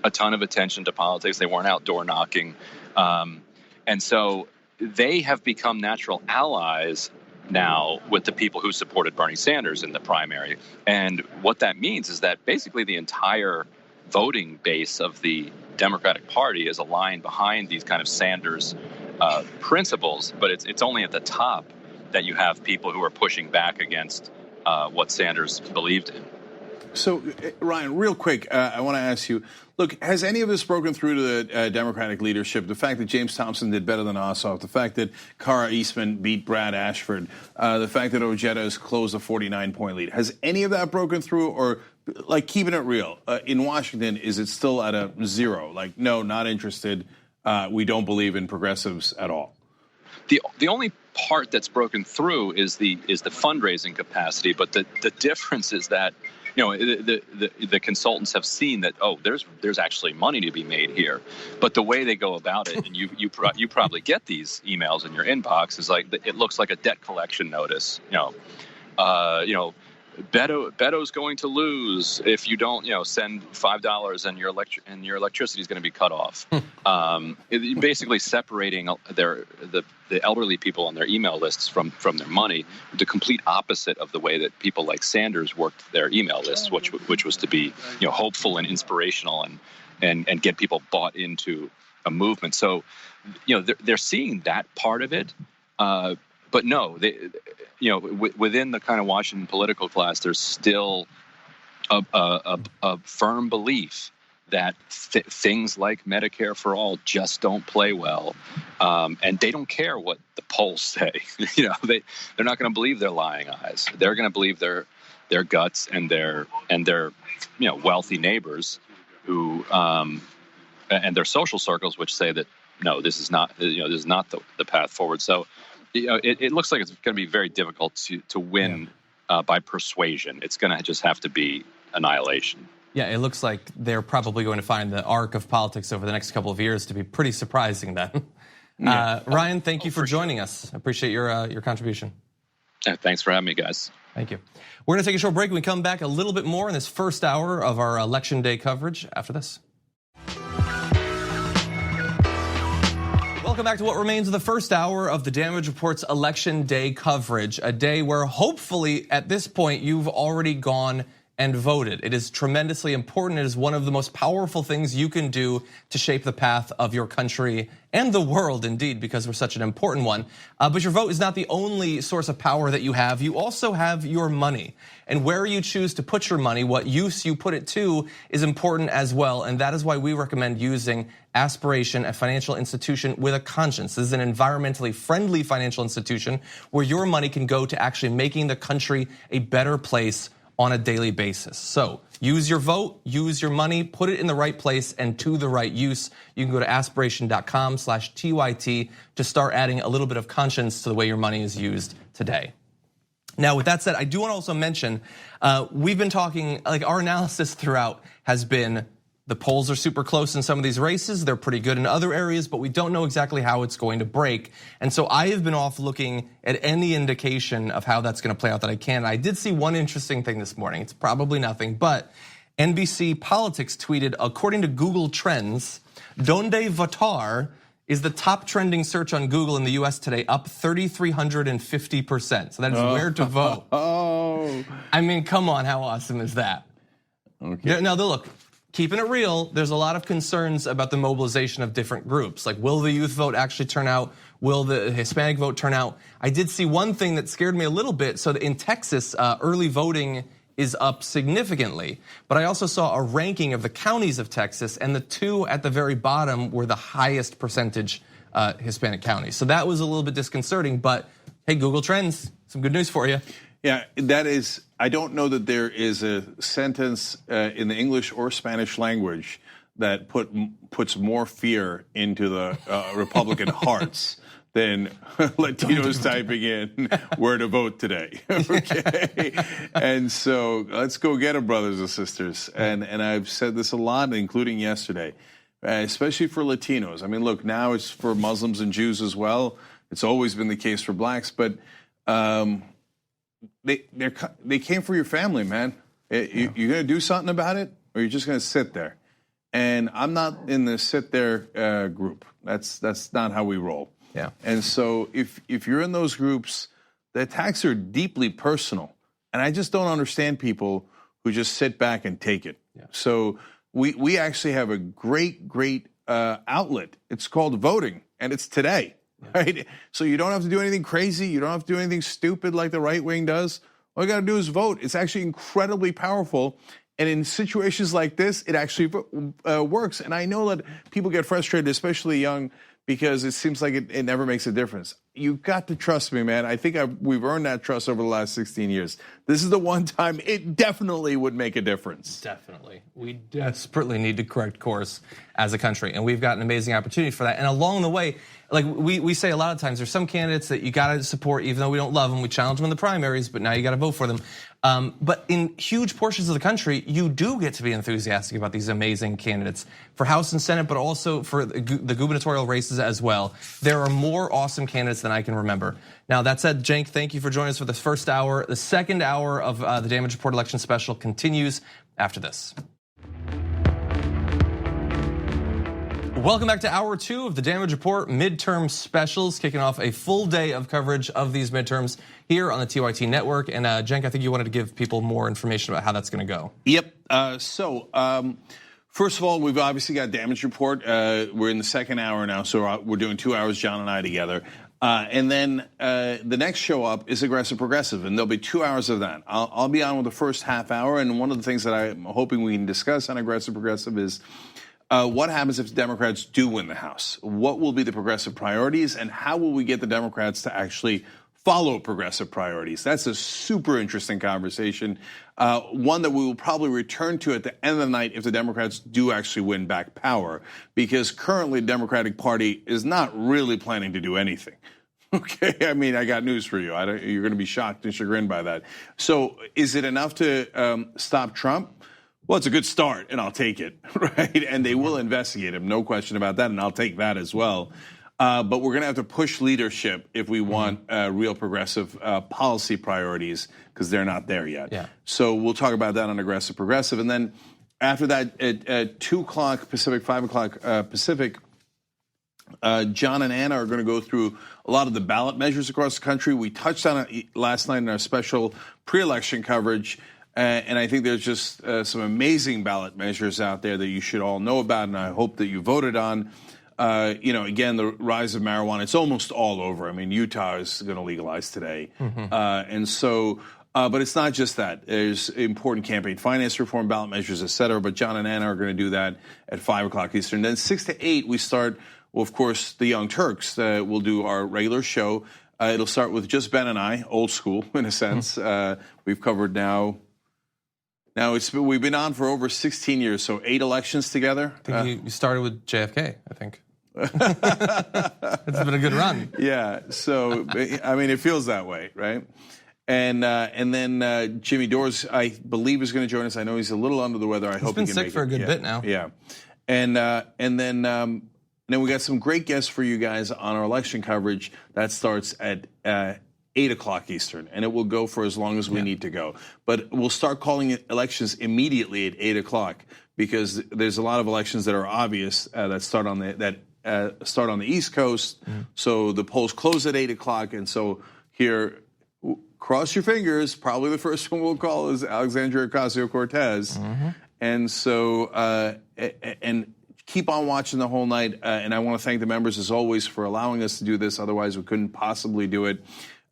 a ton of attention to politics. They weren't out door knocking. And so they have become natural allies now with the people who supported Bernie Sanders in the primary. And what that means is that basically the entire voting base of the Democratic Party is aligned behind these kind of Sanders principles, but it's only at the top that you have people who are pushing back against what Sanders believed in. So, Ryan, real quick, I want to ask you, look, has any of this broken through to the Democratic leadership? The fact that James Thompson did better than Ossoff, the fact that Kara Eastman beat Brad Ashford, the fact that Ojeda has closed a 49-point lead. Has any of that broken through, or, like, keeping it real, in Washington, is it still at a 0? Like, no, not interested. We don't believe in progressives at all. The only part that's broken through is the fundraising capacity, but the difference is that, you know, the consultants have seen that, oh, there's actually money to be made here, but the way they go about it, and you probably get these emails in your inbox, is like it looks like a debt collection notice. Beto's going to lose if you don't, send $5 and your electricity is going to be cut off. Basically separating the elderly people on their email lists from their money, the complete opposite of the way that people like Sanders worked their email lists, which was to be, hopeful and inspirational and get people bought into a movement. So, they're seeing that part of it. But no, within the kind of Washington political class, there's still a firm belief that things like Medicare for all just don't play well, and they don't care what the polls say. They're not going to believe their lying eyes. They're going to believe their guts and their wealthy neighbors who and their social circles, which say that no, this is not the path forward. So. It looks like it's going to be very difficult to win by persuasion. It's going to just have to be annihilation. Yeah, it looks like they're probably going to find the arc of politics over the next couple of years to be pretty surprising then. Ryan, thank you for joining us. I appreciate your contribution. Thanks for having me, guys. Thank you. We're going to take a short break. We come back a little bit more in this first hour of our Election Day coverage after this. Welcome back to what remains of the first hour of the Damage Report's Election Day coverage, a day where hopefully at this point you've already gone and voted. It is tremendously important. It is one of the most powerful things you can do to shape the path of your country and the world, indeed, because we're such an important one. But your vote is not the only source of power that you have. You also have your money. And where you choose to put your money, what use you put it to, is important as well. And that is why we recommend using Aspiration, a financial institution with a conscience. This is an environmentally friendly financial institution where your money can go to actually making the country a better place on a daily basis. So use your vote, use your money, put it in the right place and to the right use. You can go to aspiration.com/TYT to start adding a little bit of conscience to the way your money is used today. Now, with that said, I do want to also mention, we've been talking, like our analysis throughout has been the polls are super close in some of these races. They're pretty good in other areas, but we don't know exactly how it's going to break. And so I have been off looking at any indication of how that's going to play out that I can. I did see one interesting thing this morning. It's probably nothing, but NBC Politics tweeted, according to Google Trends, Donde Votar is the top trending search on Google in the US today, up 3,350%. So that is where to vote. I mean, come on, how awesome is that? Okay. Now, look, keeping it real, there's a lot of concerns about the mobilization of different groups. Like, will the youth vote actually turn out? Will the Hispanic vote turn out? I did see one thing that scared me a little bit. So in Texas, early voting is up significantly. But I also saw a ranking of the counties of Texas, and the two at the very bottom were the highest percentage Hispanic counties. So that was a little bit disconcerting, but hey, Google Trends, some good news for you. Yeah, that is, I don't know that there is a sentence in the English or Spanish language that puts more fear into the Republican hearts than Latinos typing in where to vote today, okay? And so let's go get them, brothers and sisters. And I've said this a lot, including yesterday, especially for Latinos. I mean, look, now it's for Muslims and Jews as well. It's always been the case for blacks, but they came for your family, man. You're gonna do something about it, or you're just gonna sit there. And I'm not in the sit there group. That's not how we roll. Yeah. And so if you're in those groups, the attacks are deeply personal, and I just don't understand people who just sit back and take it. Yeah. So we actually have a great outlet. It's called voting, and it's today. Yeah. Right? So you don't have to do anything crazy. You don't have to do anything stupid like the right wing does. All you got to do is vote. It's actually incredibly powerful. And in situations like this, it actually works. And I know that people get frustrated, especially young, because it seems like it never makes a difference. You've got to trust me, man. I think we've earned that trust over the last 16 years. This is the one time it definitely would make a difference. Definitely. We desperately need to correct course as a country, and we've got an amazing opportunity for that. And along the way, like we say a lot of times, there's some candidates that you gotta support, even though we don't love them. We challenge them in the primaries, but now you gotta vote for them. But in huge portions of the country, you do get to be enthusiastic about these amazing candidates for House and Senate, but also for the gubernatorial races as well. There are more awesome candidates than I can remember. Now, that said, Cenk, thank you for joining us for this first hour. The second hour of the Damage Report election special continues after this. Welcome back to hour 2 of the Damage Report midterm specials, kicking off a full day of coverage of these midterms here on the TYT network. And Cenk, I think you wanted to give people more information about how that's going to go. Yep. First of all, we've obviously got Damage Report. We're in the second hour now, so we're doing 2 hours, John and I together. And then the next show up is Aggressive Progressive, and there'll be 2 hours of that. I'll be on with the first half hour, and one of the things that I'm hoping we can discuss on Aggressive Progressive is what happens if the Democrats do win the House? What will be the progressive priorities, and how will we get the Democrats to actually follow progressive priorities? That's a super interesting conversation, one that we will probably return to at the end of the night if the Democrats do actually win back power, because currently the Democratic Party is not really planning to do anything. Okay, I mean, I got news for you. You're going to be shocked and chagrined by that. So is it enough to stop Trump? Well, it's a good start, and I'll take it, right? And they will investigate him, no question about that, and I'll take that as well. But we're going to have to push leadership if we want real progressive policy priorities, because they're not there yet. Yeah. So we'll talk about that on Aggressive Progressive. And then after that, at 2 o'clock Pacific, 5 o'clock Pacific, John and Anna are going to go through a lot of the ballot measures across the country. We touched on it last night in our special pre-election coverage. And I think there's just some amazing ballot measures out there that you should all know about, and I hope that you voted on. Again, the rise of marijuana, it's almost all over. I mean, Utah is going to legalize today. But it's not just that. There's important campaign finance reform, ballot measures, et cetera. But John and Anna are going to do that at 5 o'clock Eastern. Then 6 to 8, we start, well, of course, the Young Turks. We'll do our regular show. It'll start with just Ben and I, old school in a sense. We've covered now we've been on for over 16 years, so 8 elections together. I think you started with JFK, I think. It's been a good run. Yeah, so, I mean, it feels that way, right? And then Jimmy Dores, I believe, is going to join us. I know he's a little under the weather. I hope he can make it. He's been sick for a good bit now. Yeah. And then we got some great guests for you guys on our election coverage. That starts at 8 o'clock Eastern, and it will go for as long as we need to go. But we'll start calling it elections immediately at 8 o'clock, because there's a lot of elections that are obvious that start on the East Coast. So the polls close at 8 o'clock, and so here, cross your fingers. Probably the first one we'll call is Alexandria Ocasio-Cortez, and so and keep on watching the whole night. And I want to thank the members as always for allowing us to do this. Otherwise, we couldn't possibly do it.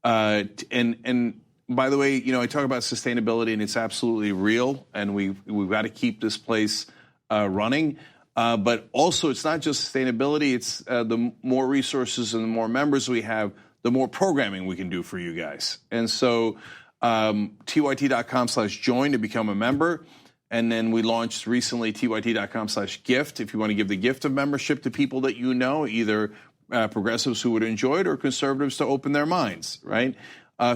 And by the way, I talk about sustainability, and it's absolutely real, and we've got to keep this place running. But also, it's not just sustainability. It's the more resources and the more members we have, the more programming we can do for you guys. And so tyt.com/join to become a member. And then we launched recently tyt.com/gift if you want to give the gift of membership to people that you know, either progressives who would enjoy it or conservatives to open their minds, right?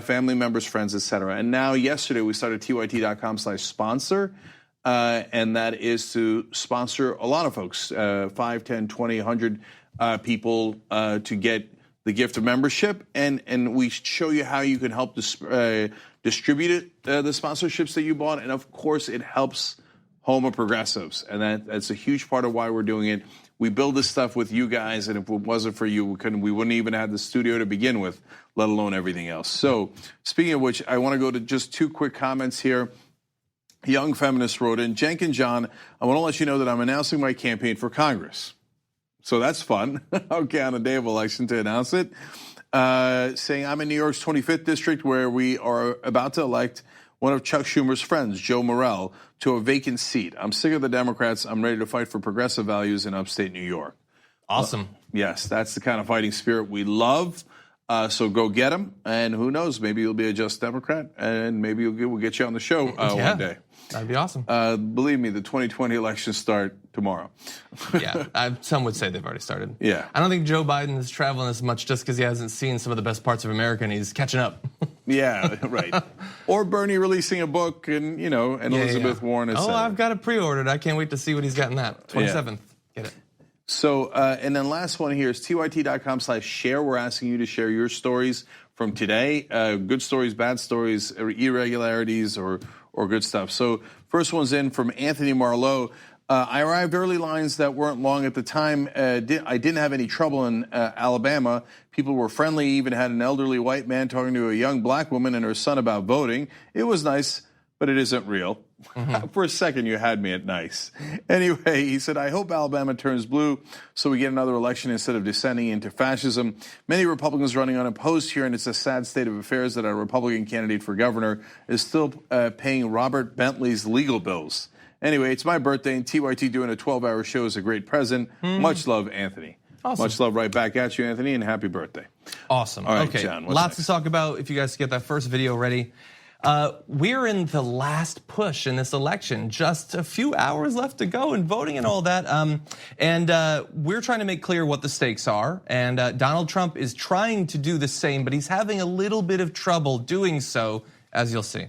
Family members, friends, etc. And now yesterday we started tyt.com/sponsor, and that is to sponsor a lot of folks, 5, 10, 20, 100 people to get the gift of membership. And we show you how you can help distribute the sponsorships that you bought. And of course, it helps home of progressives. And that's a huge part of why we're doing it. We build this stuff with you guys, and if it wasn't for you, we wouldn't even have the studio to begin with, let alone everything else. So speaking of which, I want to go to just 2 quick comments here. Young Feminist wrote in, Cenk and John, I want to let you know that I'm announcing my campaign for Congress. So that's fun, okay, on a day of election to announce it. saying, I'm in New York's 25th district where we are about to elect one of Chuck Schumer's friends, Joe Morrell, to a vacant seat. I'm sick of the Democrats. I'm ready to fight for progressive values in upstate New York. Awesome. Yes, that's the kind of fighting spirit we love. So go get him. And who knows, maybe you'll be a just Democrat and maybe we'll get you on the show one day. That'd be awesome. Believe me, the 2020 elections start tomorrow. Yeah, some would say they've already started. Yeah. I don't think Joe Biden is traveling as much just because he hasn't seen some of the best parts of America and he's catching up. Yeah, right. Or Bernie releasing a book and, and Elizabeth Warren is I've got it pre-ordered. I can't wait to see what he's got in that. 27th. Get it. So, and then last one here is tyt.com/share. We're asking you to share your stories from today. Good stories, bad stories, irregularities, or good stuff. So first one's in from Anthony Marlowe. I arrived early, lines that weren't long at the time. I didn't have any trouble in Alabama. People were friendly, even had an elderly white man talking to a young black woman and her son about voting. It was nice, but it isn't real. For a second, you had me at nice. Anyway, he said, I hope Alabama turns blue so we get another election instead of descending into fascism. Many Republicans running unopposed here, and it's a sad state of affairs that a Republican candidate for governor is still paying Robert Bentley's legal bills. Anyway, it's my birthday, and TYT doing a 12-hour show is a great present. Much love, Anthony. Awesome. Much love right back at you, Anthony, and happy birthday. Awesome. All right, okay, John, lots to talk about if you guys get that first video ready. We're in the last push in this election. Just a few hours left to go in voting and all that. And we're trying to make clear what the stakes are. And Donald Trump is trying to do the same, but he's having a little bit of trouble doing so, as you'll see.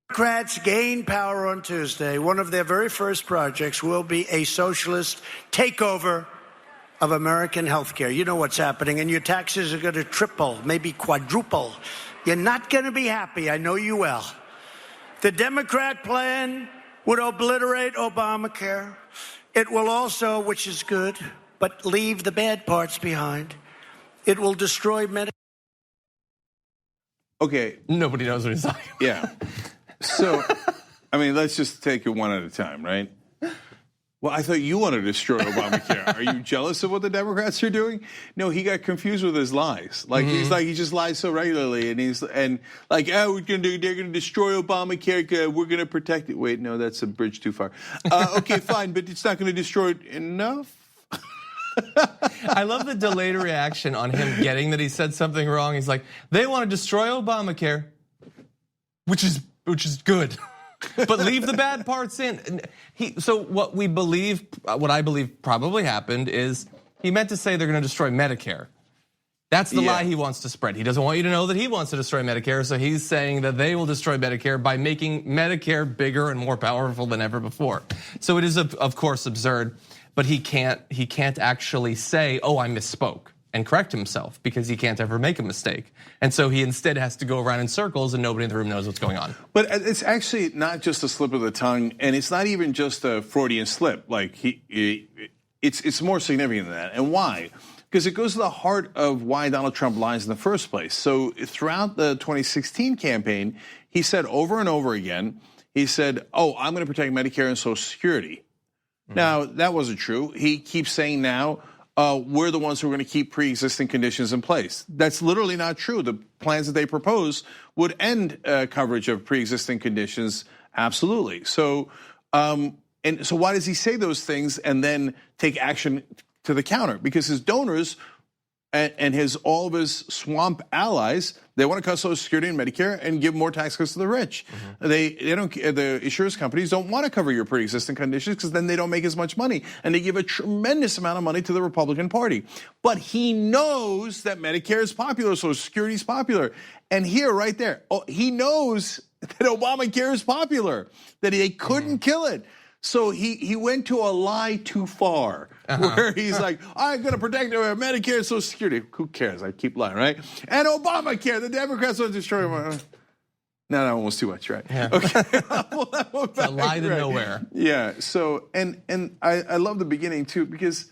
Democrats gain power on Tuesday. One of their very first projects will be a socialist takeover of American health care. You know what's happening, and your taxes are going to triple, maybe quadruple. You're not going to be happy. I know you will. The Democrat plan would obliterate Obamacare. It will also, which is good, but leave the bad parts behind. It will destroy Medicare. Okay. Nobody knows what he's talking about. Yeah. So, I mean, let's just take it one at a time, right? Well, I thought you wanted to destroy Obamacare. Are you jealous of what the Democrats are doing? No, he got confused with his lies. Like he just lies so regularly, and they're going to destroy Obamacare. We're going to protect it. Wait, no, that's a bridge too far. Okay, fine, but it's not going to destroy it enough. I love the delayed reaction on him getting that he said something wrong. He's like, they want to destroy Obamacare, which is good. But leave the bad parts in. So what I believe probably happened is he meant to say they're going to destroy Medicare. That's the lie he wants to spread. He doesn't want you to know that he wants to destroy Medicare, so he's saying that they will destroy Medicare by making Medicare bigger and more powerful than ever before. So it is, of course, absurd, but he can't actually say, oh, I misspoke, and correct himself, because he can't ever make a mistake. And so he instead has to go around in circles and nobody in the room knows what's going on. But it's actually not just a slip of the tongue, and it's not even just a Freudian slip. Like it's more significant than that. And why? Because it goes to the heart of why Donald Trump lies in the first place. So throughout the 2016 campaign, he said over and over again, he said, oh, I'm going to protect Medicare and Social Security. Now, that wasn't true. He keeps saying now, we're the ones who are going to keep pre-existing conditions in place. That's literally not true. The plans that they propose would end coverage of pre-existing conditions, absolutely. So, so why does he say those things and then take action to the counter? Because his donors and all of his swamp allies, they want to cut Social Security and Medicare and give more tax cuts to the rich. They don't. The insurance companies don't want to cover your pre-existing conditions because then they don't make as much money, and they give a tremendous amount of money to the Republican Party. But he knows that Medicare is popular, Social Security is popular, and here, right there, he knows that Obamacare is popular, that they couldn't kill it. So he went to a lie too far, where he's like, I'm going to protect Medicare and Social Security. Who cares? I keep lying, right? And Obamacare, the Democrats want to destroy him. No, that one was too much, right? Yeah. Okay. It's a lie to nowhere. Yeah, so, and I love the beginning too, because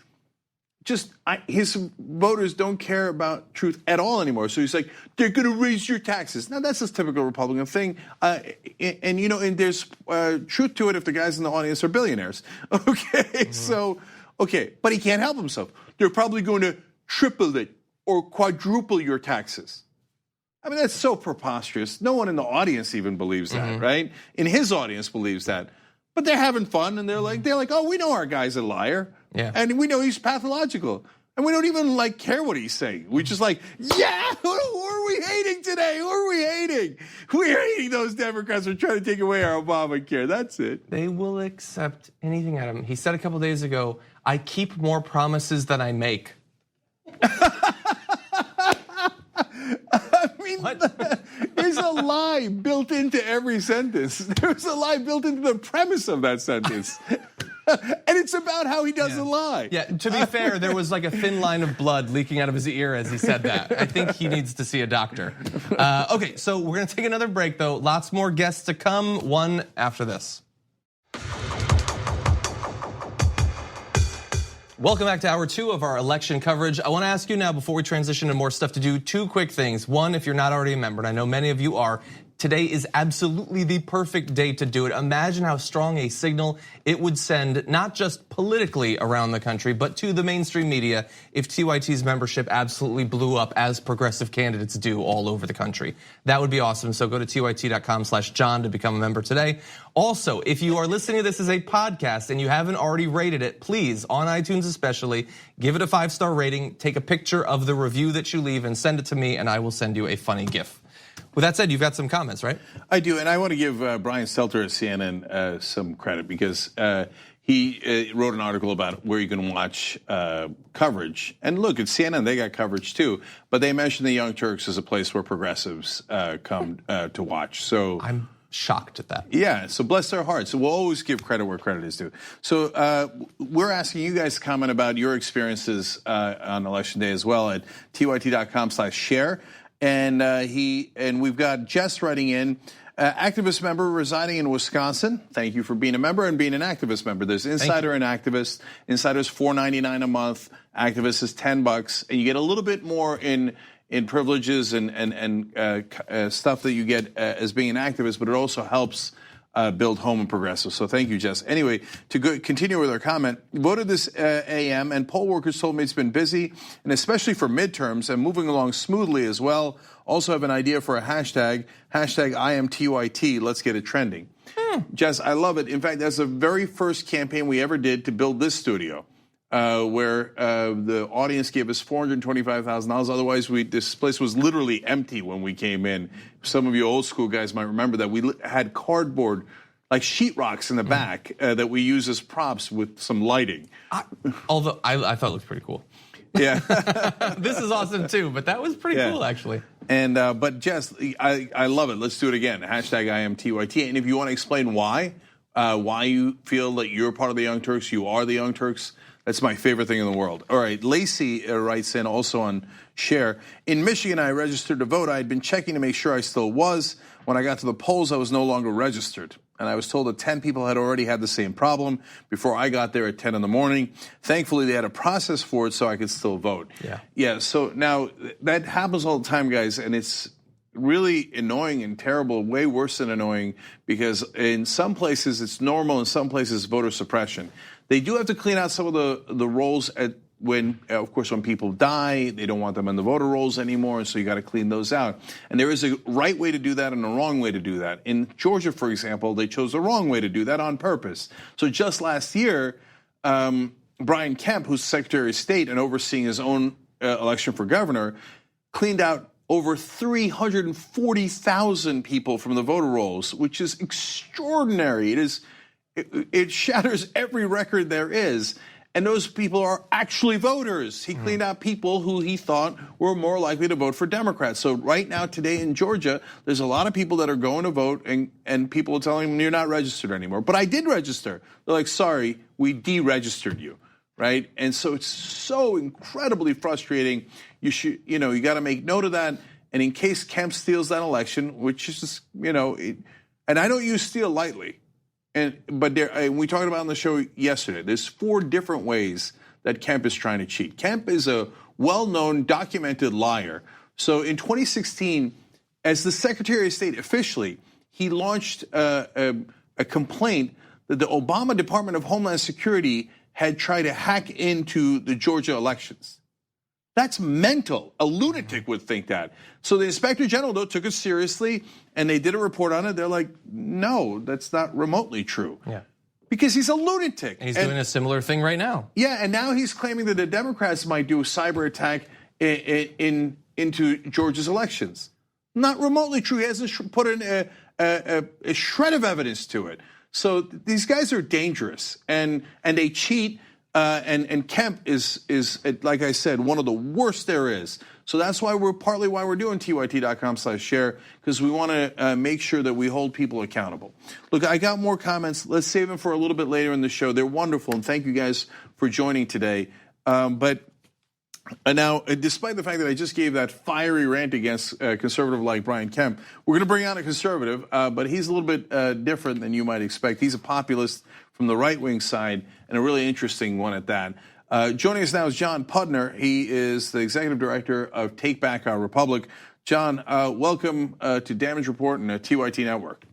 his voters don't care about truth at all anymore. So he's like, they're going to raise your taxes. Now that's a typical Republican thing, and there's truth to it if the guys in the audience are billionaires. Okay, so but he can't help himself. They're probably going to triple it. or quadruple your taxes. I mean, that's so preposterous. No one in the audience even believes that, right? In his audience believes that. But they're having fun, and they're like, oh, we know our guy's a liar. Yeah. And we know he's pathological. And we don't even care what he's saying. We just yeah, who are we hating today? Who are we hating? We're hating those Democrats who are trying to take away our Obamacare. That's it. They will accept anything out of him. He said a couple days ago, I keep more promises than I make. I mean, there's a lie built into every sentence. There's a lie built into the premise of that sentence. And it's about how he doesn't lie. Yeah, to be fair, there was a thin line of blood leaking out of his ear as he said that. I think he needs to see a doctor. Okay, so we're gonna take another break though. Lots more guests to come, one after this. Welcome back to hour 2 of our election coverage. I wanna ask you now, before we transition to more stuff to do, 2 quick things. One, if you're not already a member, and I know many of you are, today is absolutely the perfect day to do it. Imagine how strong a signal it would send, not just politically around the country, but to the mainstream media if TYT's membership absolutely blew up as progressive candidates do all over the country. That would be awesome, so go to tyt.com/John to become a member today. Also, if you are listening to this as a podcast and you haven't already rated it, please, on iTunes especially, give it a 5-star rating, take a picture of the review that you leave and send it to me, and I will send you a funny GIF. With that said, you've got some comments, right? I do, and I want to give Brian Stelter at CNN some credit because he wrote an article about where you can watch coverage. And look, at CNN, they got coverage too, but they mentioned the Young Turks as a place where progressives come to watch. So I'm shocked at that. Yeah, so bless their hearts. So we'll always give credit where credit is due. So we're asking you guys to comment about your experiences on Election Day as well at tyt.com/share. And we've got Jess writing in, activist member residing in Wisconsin. Thank you for being a member and being an activist member. There's Insider and Activist. Insider's $4.99 a month. Activist is $10, and you get a little bit more in privileges and stuff that you get as being an activist, but it also helps build home and progressive. So thank you, Jess. Anyway, to continue with our comment, voted this AM, and poll workers told me it's been busy, and especially for midterms, and moving along smoothly as well. Also have an idea for a hashtag #IamTYT. Let's get it trending. Jess, I love it. In fact, that's the very first campaign we ever did to build this studio, where the audience gave us $425,000. Otherwise, this place was literally empty when we came in. Some of you old school guys might remember that we had cardboard, like sheetrocks in the back that we use as props with some lighting. Although I thought it looked pretty cool. Yeah, this is awesome too. But that was pretty cool, actually. And but Jess, I love it. Let's do it again. #IamTYT. And if you want to explain why you feel that you're part of the Young Turks, you are the Young Turks. That's my favorite thing in the world. All right, Lacey writes in also on Share. In Michigan, I registered to vote. I had been checking to make sure I still was. When I got to the polls, I was no longer registered. And I was told that 10 people had already had the same problem before I got there at 10 in the morning. Thankfully, they had a process for it so I could still vote. Yeah, so now that happens all the time, guys, and it's really annoying and terrible, way worse than annoying, because in some places it's normal, in some places voter suppression. They do have to clean out some of the rolls when people die. They don't want them in the voter rolls anymore, and so you got to clean those out. And there is a right way to do that and a wrong way to do that. In Georgia, for example, they chose the wrong way to do that on purpose. So just last year, Brian Kemp, who's Secretary of State and overseeing his own election for governor, cleaned out over 340,000 people from the voter rolls, which is extraordinary. It shatters every record there is. And those people are actually voters. He cleaned out people who he thought were more likely to vote for Democrats. So right now, today in Georgia, there's a lot of people that are going to vote, and people are telling them, you're not registered anymore. But I did register. They're like, sorry, we deregistered you, right? And so it's so incredibly frustrating. You got to make note of that. And in case Kemp steals that election, which is just, and I don't use steal lightly. But we talked about on the show yesterday, there's 4 different ways that Kemp is trying to cheat. Kemp is a well-known, documented liar. So in 2016, as the Secretary of State officially, he launched a complaint that the Obama Department of Homeland Security had tried to hack into the Georgia elections. That's mental. A lunatic would think that. So the Inspector General, though, took it seriously, and they did a report on it. They're like, no, that's not remotely true. Yeah. Because he's a lunatic. And he's doing a similar thing right now. Yeah, and now he's claiming that the Democrats might do a cyber attack into Georgia's elections. Not remotely true. He hasn't put in a shred of evidence to it. So these guys are dangerous, and they cheat. And Kemp is, like I said, one of the worst there is. So that's why partly why we're doing tyt.com/share, because we want to make sure that we hold people accountable. Look, I got more comments. Let's save them for a little bit later in the show. They're wonderful, and thank you guys for joining today. But now, despite the fact that I just gave that fiery rant against a conservative like Brian Kemp, we're going to bring on a conservative, but he's a little bit different than you might expect. He's a populist from the right-wing side, and a really interesting one at that. Joining us now is John Pudner. He is the executive director of Take Back Our Republic. John, welcome to Damage Report and TYT Network.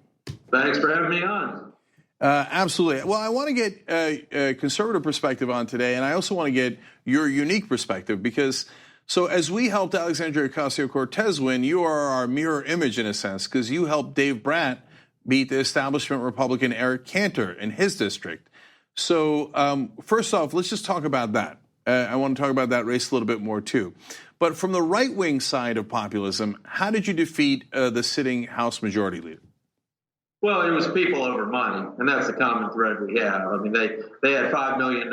Thanks for having me on. Absolutely. Well, I want to get a conservative perspective on today, and I also want to get your unique perspective because, so as we helped Alexandria Ocasio-Cortez win, you are our mirror image in a sense because you helped Dave Brandt beat the establishment Republican Eric Cantor in his district. So first off, let's just talk about that. I want to talk about that race a little bit more too. But from the right-wing side of populism, how did you defeat the sitting House Majority Leader? Well, it was people over money, and that's the common thread we have. I mean, they had $5 million.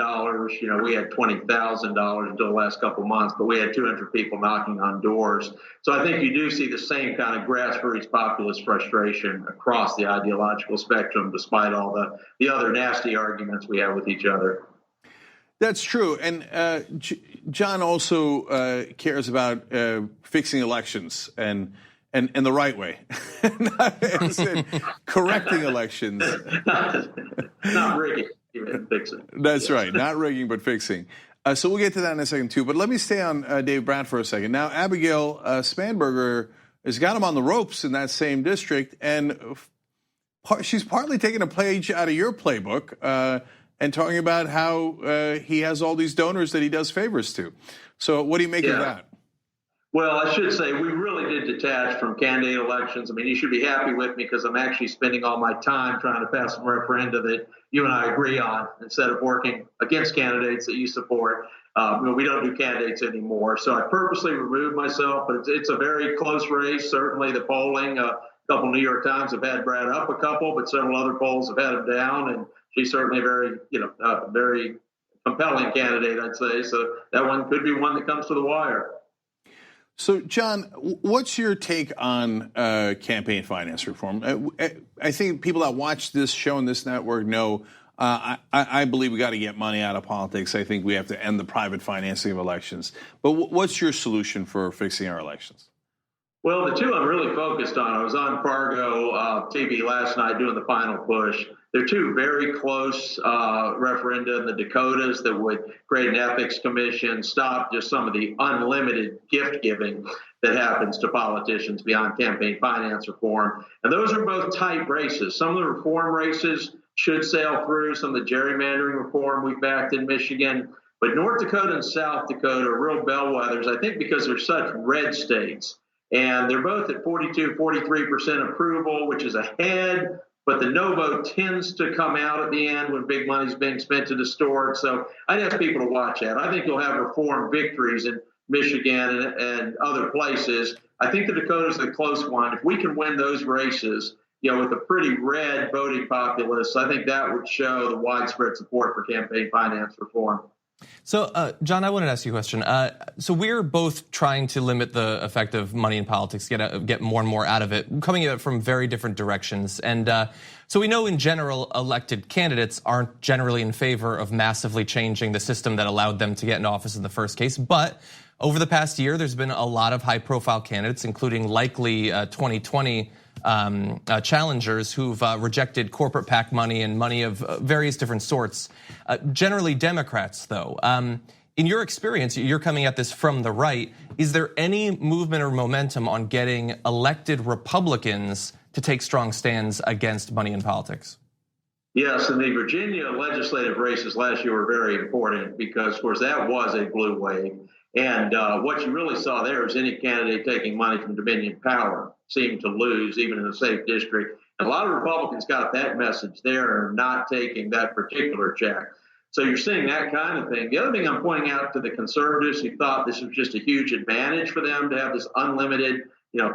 You know, we had $20,000 until the last couple of months, but we had 200 people knocking on doors. So I think you do see the same kind of grassroots populist frustration across the ideological spectrum, despite all the other nasty arguments we have with each other. That's true. And John also cares about fixing elections and the right way, correcting elections. Not rigging, fixing. That's right, not rigging, but fixing. So we'll get to that in a second, too. But let me stay on Dave Brandt for a second. Now, Abigail Spanberger has got him on the ropes in that same district, and she's partly taking a page out of your playbook and talking about how he has all these donors that he does favors to. So what do you make of that? Well, I should say we really did detach from candidate elections. I mean, you should be happy with me because I'm actually spending all my time trying to pass some referenda that you and I agree on instead of working against candidates that you support. We don't do candidates anymore. So I purposely removed myself, but it's a very close race. Certainly the polling, a couple New York Times have had Brad up a couple, but several other polls have had him down. And she's certainly very compelling candidate, I'd say. So that one could be one that comes to the wire. So, John, what's your take on campaign finance reform? I think people that watch this show and this network know I believe we got to get money out of politics. I think we have to end the private financing of elections. But what's your solution for fixing our elections? Well, the two I'm really focused on, I was on Fargo TV last night doing the final push. They're two very close referenda in the Dakotas that would create an ethics commission, stop just some of the unlimited gift giving that happens to politicians beyond campaign finance reform. And those are both tight races. Some of the reform races should sail through, some of the gerrymandering reform we backed in Michigan. But North Dakota and South Dakota are real bellwethers, I think, because they're such red states. And they're both at 43% approval, which is ahead. But the no vote tends to come out at the end when big money's being spent to distort. So I'd ask people to watch that. I think you'll have reform victories in Michigan and other places. I think the Dakotas are the close one. If we can win those races, with a pretty red voting populace, I think that would show the widespread support for campaign finance reform. So, John, I wanted to ask you a question. So we're both trying to limit the effect of money in politics, get more and more out of it, coming at it from very different directions. And so we know in general, elected candidates aren't generally in favor of massively changing the system that allowed them to get in office in the first case. But over the past year, there's been a lot of high-profile candidates, including likely 2020 challengers who've rejected corporate PAC money and money of various different sorts. Generally Democrats, though. In your experience, you're coming at this from the right. Is there any movement or momentum on getting elected Republicans to take strong stands against money in politics? Yes, and the Virginia legislative races last year were very important because, of course, that was a blue wave. And what you really saw there is any candidate taking money from Dominion Power seemed to lose, even in a safe district. And a lot of Republicans got that message there and not taking that particular check. So you're seeing that kind of thing. The other thing I'm pointing out to the conservatives who thought this was just a huge advantage for them to have this unlimited,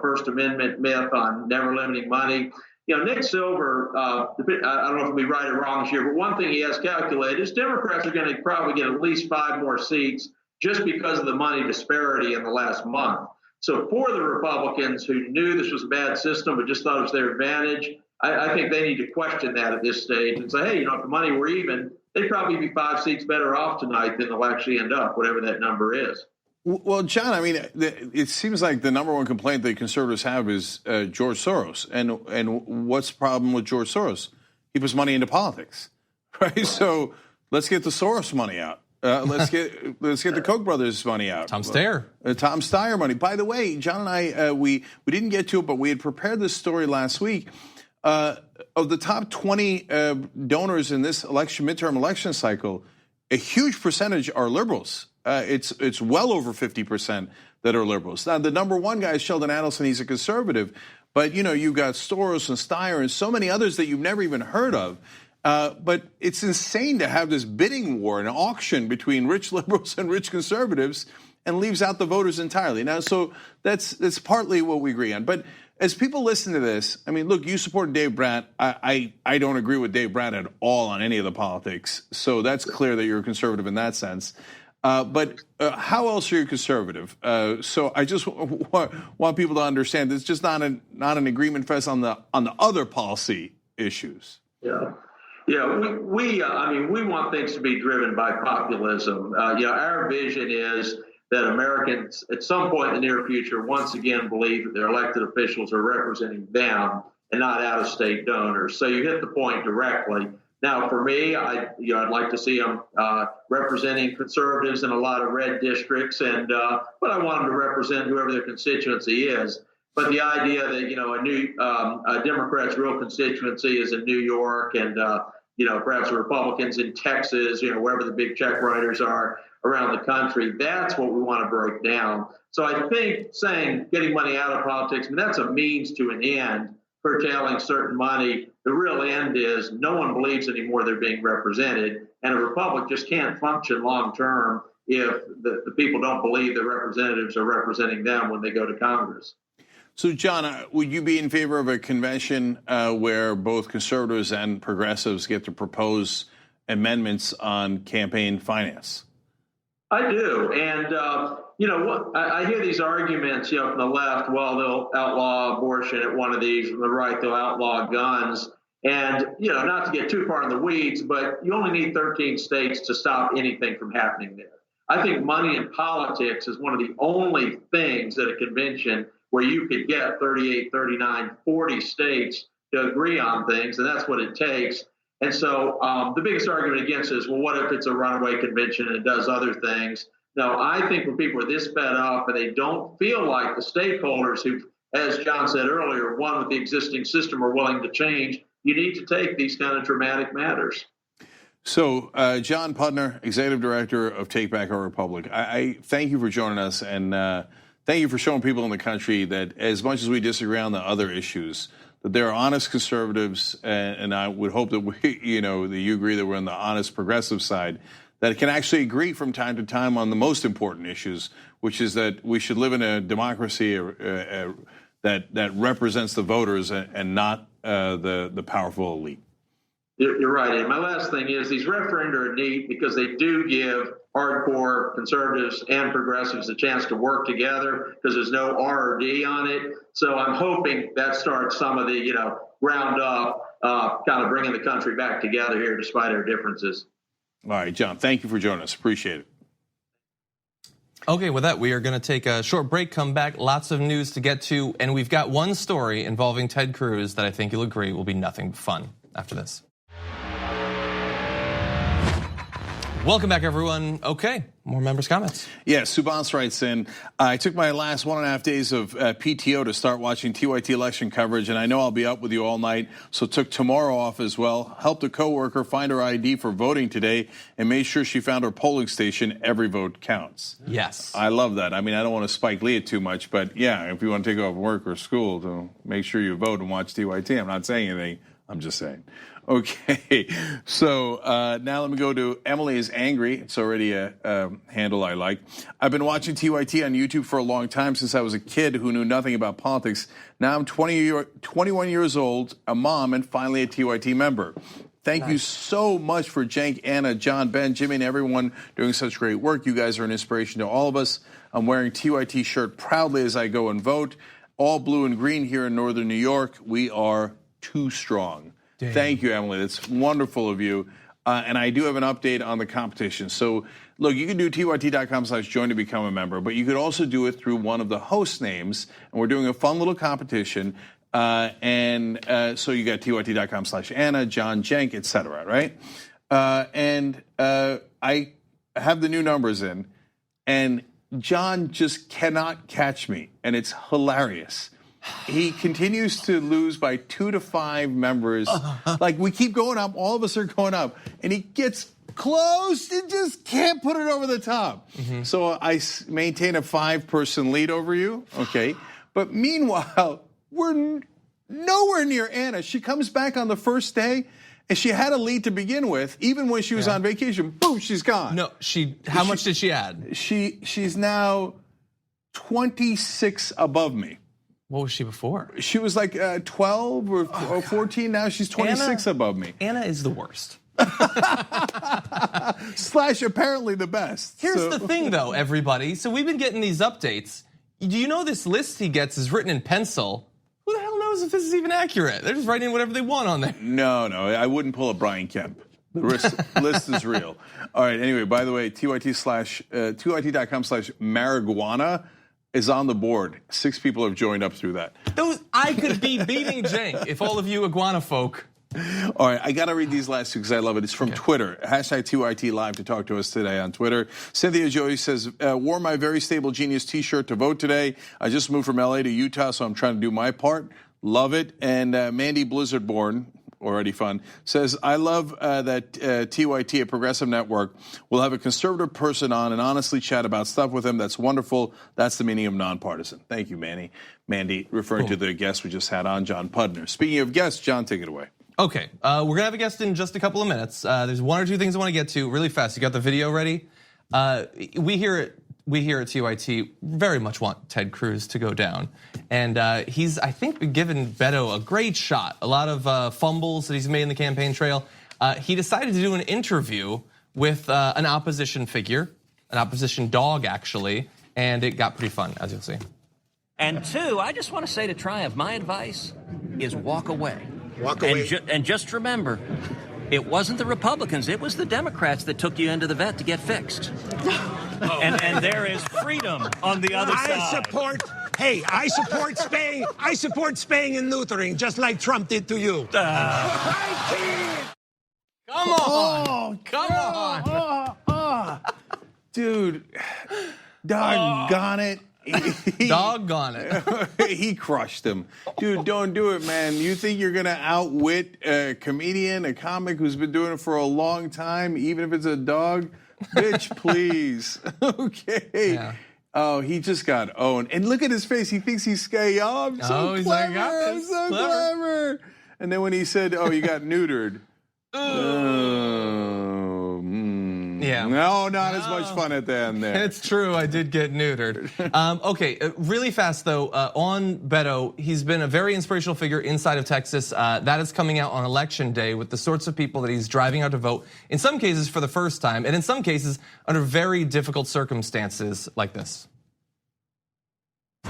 First Amendment myth on never limiting money. Nick Silver, I don't know if he'll be right or wrong this year, but one thing he has calculated is Democrats are going to probably get at least 5 more seats just because of the money disparity in the last month. So for the Republicans who knew this was a bad system but just thought it was their advantage, I think they need to question that at this stage and say, hey, if the money were even, they'd probably be 5 seats better off tonight than they'll actually end up, whatever that number is. Well, John, I mean, it seems like the number one complaint that conservatives have is George Soros. And what's the problem with George Soros? He puts money into politics, right? So let's get the Soros money out. Let's get the Koch brothers money out. Tom Steyer. Tom Steyer money. By the way, John and I, we didn't get to it, but we had prepared this story last week. Of the top 20 donors in this midterm election cycle, a huge percentage are liberals. It's well over 50% that are liberals. Now, the number one guy is Sheldon Adelson. He's a conservative. But, you've got Soros and Steyer and so many others that you've never even heard of. But it's insane to have this bidding war, an auction between rich liberals and rich conservatives, and leaves out the voters entirely. Now, so that's partly what we agree on. But as people listen to this, I mean, look, you support Dave Brandt. I don't agree with Dave Brandt at all on any of the politics. So that's clear that you're a conservative in that sense. But how else are you conservative? So I just want people to understand it's just not an agreement fest on the other policy issues. Yeah. We want things to be driven by populism. Our vision is that Americans at some point in the near future once again believe that their elected officials are representing them and not out-of-state donors. So you hit the point directly. Now, for me, I'd like to see them representing conservatives in a lot of red districts, but I want them to represent whoever their constituency is. But the idea that a Democrat's real constituency is in New York, and perhaps Republicans in Texas, wherever the big check writers are around the country, that's what we want to break down. So I think saying getting money out of politics, that's a means to an end. Curtailing certain money, the real end is no one believes anymore they're being represented, and a republic just can't function long term if the people don't believe their representatives are representing them when they go to Congress. So, John, would you be in favor of a convention where both conservatives and progressives get to propose amendments on campaign finance? I do, and I hear these arguments, from the left. Well, they'll outlaw abortion at one of these. From the right, they'll outlaw guns. And not to get too far in the weeds, but you only need 13 states to stop anything from happening there. I think money in politics is one of the only things at a convention where you could get 38, 39, 40 states to agree on things, and that's what it takes. And so the biggest argument against it is, well, what if it's a runaway convention and it does other things? No, I think when people are this fed up and they don't feel like the stakeholders who, as John said earlier, one with the existing system are willing to change, you need to take these kind of dramatic matters. So, John Pudner, Executive Director of Take Back Our Republic, I thank you for joining us, and thank you for showing people in the country that as much as we disagree on the other issues, that there are honest conservatives, and I would hope that that you agree that we're on the honest progressive side, that can actually agree from time to time on the most important issues, which is that we should live in a democracy that represents the voters and not the powerful elite. You're right. And my last thing is these referenda are neat because they do give hardcore conservatives and progressives a chance to work together because there's no R or D on it. So I'm hoping that starts some of the, ground up, kind of bringing the country back together here despite our differences. All right, John, thank you for joining us. Appreciate it. Okay, with that, we are going to take a short break, come back, lots of news to get to, and we've got one story involving Ted Cruz that I think you'll agree will be nothing but fun after this. Welcome back, everyone. Okay, more members' comments. Yeah, Subhas writes in, I took my last 1.5 days of PTO to start watching TYT election coverage, and I know I'll be up with you all night, so took tomorrow off as well. Helped a coworker find her ID for voting today and made sure she found her polling station. Every vote counts. Yes. I love that. I mean, I don't want to Spike Lee it too much, but yeah, if you want to take off work or school, to make sure you vote and watch TYT. I'm not saying anything. I'm just saying. Okay, so now let me go to Emily is Angry. It's already a handle I like. I've been watching TYT on YouTube for a long time, since I was a kid who knew nothing about politics. Now I'm 21 years old, a mom, and finally a TYT member. Thank you so much for Cenk, Anna, John, Ben, Jimmy, and everyone doing such great work. You guys are an inspiration to all of us. I'm wearing TYT shirt proudly as I go and vote. All blue and green here in northern New York. We are too strong. Dang. Thank you, Emily. That's wonderful of you. And I do have an update on the competition. So, look, you can do tyt.com/join to become a member, but you could also do it through one of the host names. And we're doing a fun little competition. So you got tyt.com/Anna, John, Cenk, etc., right? I have the new numbers in, and John just cannot catch me, and it's hilarious. He continues to lose by 2 to 5 members. Like, we keep going up. All of us are going up. And he gets close and just can't put it over the top. Mm-hmm. So I maintain a 5-person lead over you. Okay. But meanwhile, we're nowhere near Anna. She comes back on the first day, and she had a lead to begin with. Even when she was on vacation, boom, she's gone. No, how much did she add? She's now 26 above me. What was she before? She was like 12 or 14. Now she's 26 above me. Anna is the worst. / apparently the best. Here's the thing, though, everybody. So we've been getting these updates. Do you know this list he gets is written in pencil? Who the hell knows if this is even accurate? They're just writing whatever they want on there. No, I wouldn't pull a Brian Kemp. The list is real. All right, anyway, by the way, tyt.com/marijuana is on the board. 6 people have joined up through that. I could be beating Cenk if all of you iguana folk. All right, I got to read these last 2 because I love it. It's from Twitter. #TYT Live to talk to us today on Twitter. Cynthia Joey says, wore my Very Stable Genius t-shirt to vote today. I just moved from LA to Utah, so I'm trying to do my part. Love it. And Mandy Blizzardborn, already fun, says, I love that TYT, a progressive network, will have a conservative person on and honestly chat about stuff with him. That's wonderful. That's the meaning of nonpartisan. Thank you, Mandy. Mandy, referring to the guest we just had on, John Pudner. Speaking of guests, John, take it away. Okay, we're going to have a guest in just a couple of minutes. There's 1 or 2 things I want to get to really fast. You got the video ready? We here at TYT very much want Ted Cruz to go down. And he's, I think, given Beto a great shot. A lot of fumbles that he's made in the campaign trail. He decided to do an interview with an opposition figure, an opposition dog, actually. And it got pretty fun, as you'll see. And 2, I just want to say to Triumph, my advice is walk away. Walk away. And just remember, it wasn't the Republicans, it was the Democrats that took you into the vet to get fixed. And there is freedom on the other side. I support spaying. I support spaying and neutering, just like Trump did to you. Come on. Dude, doggone it. Doggone it. He crushed him. Dude, don't do it, man. You think you're going to outwit a comedian, a comic who's been doing it for a long time, even if it's a dog? Bitch, please. Okay. Yeah. Oh, he just got owned. And look at his face. He thinks he's scary. Oh, I'm so clever. I'm so clever. And then when he said, oh, you got neutered. Yeah. No, not as much fun at the end there. It's true, I did get neutered. Okay, really fast though, on Beto, he's been a very inspirational figure inside of Texas. That is coming out on election day with the sorts of people that he's driving out to vote, in some cases for the first time, and in some cases under very difficult circumstances like this.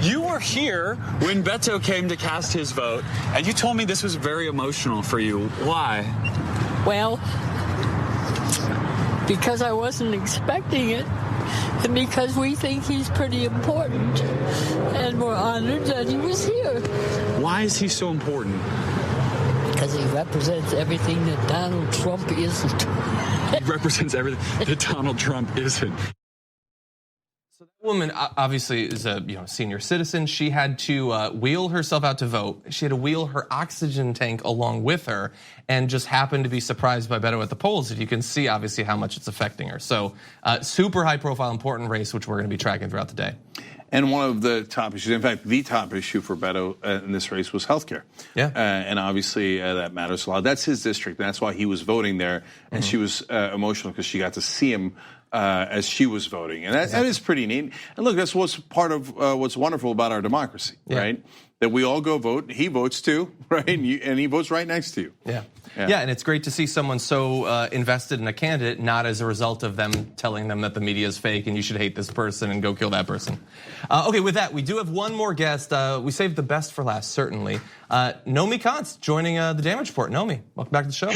You were here when Beto came to cast his vote, and you told me this was very emotional for you. Why? Well, because I wasn't expecting it, and because we think he's pretty important, and we're honored that he was here. Why is he so important? Because he represents everything that Donald Trump isn't. He represents everything that Donald Trump isn't. So that woman obviously is a senior citizen. She had to wheel herself out to vote. She had to wheel her oxygen tank along with her, and just happened to be surprised by Beto at the polls. And you can see obviously how much it's affecting her. So super high profile, important race, which we're going to be tracking throughout the day. And one of the top issues, in fact, the top issue for Beto in this race was healthcare. Yeah. And obviously that matters a lot. That's his district. That's why he was voting there. And she was emotional because she got to see him as she was voting. And that is pretty neat. And look, that's what's part of what's wonderful about our democracy, right? That we all go vote. He votes too, right? And he votes right next to you. Yeah, and it's great to see someone so invested in a candidate, not as a result of them telling them that the media is fake and you should hate this person and go kill that person. Okay, with that, we do have one more guest. We saved the best for last, certainly. Nomiki Konst joining the Damage Report. Nomi, welcome back to the show.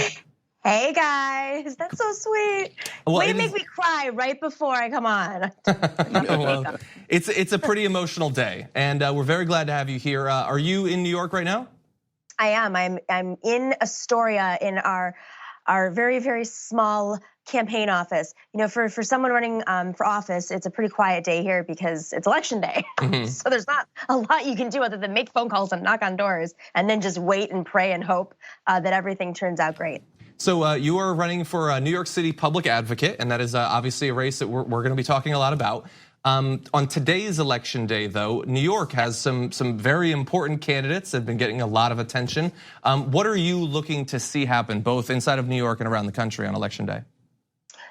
Hey guys, that's so sweet. Well, Way to make me cry right before I come on. Well, it's a pretty emotional day, and we're very glad to have you here. Are you in New York right now? I am. I'm in Astoria in our very, very small campaign office. For someone running for office, it's a pretty quiet day here because it's election day. So there's not a lot you can do other than make phone calls and knock on doors and then just wait and pray and hope that everything turns out great. So you are running for a New York City public advocate, and that is obviously a race that we're going to be talking a lot about. On today's election day, though, New York has some very important candidates that have been getting a lot of attention. What are you looking to see happen, both inside of New York and around the country on election day?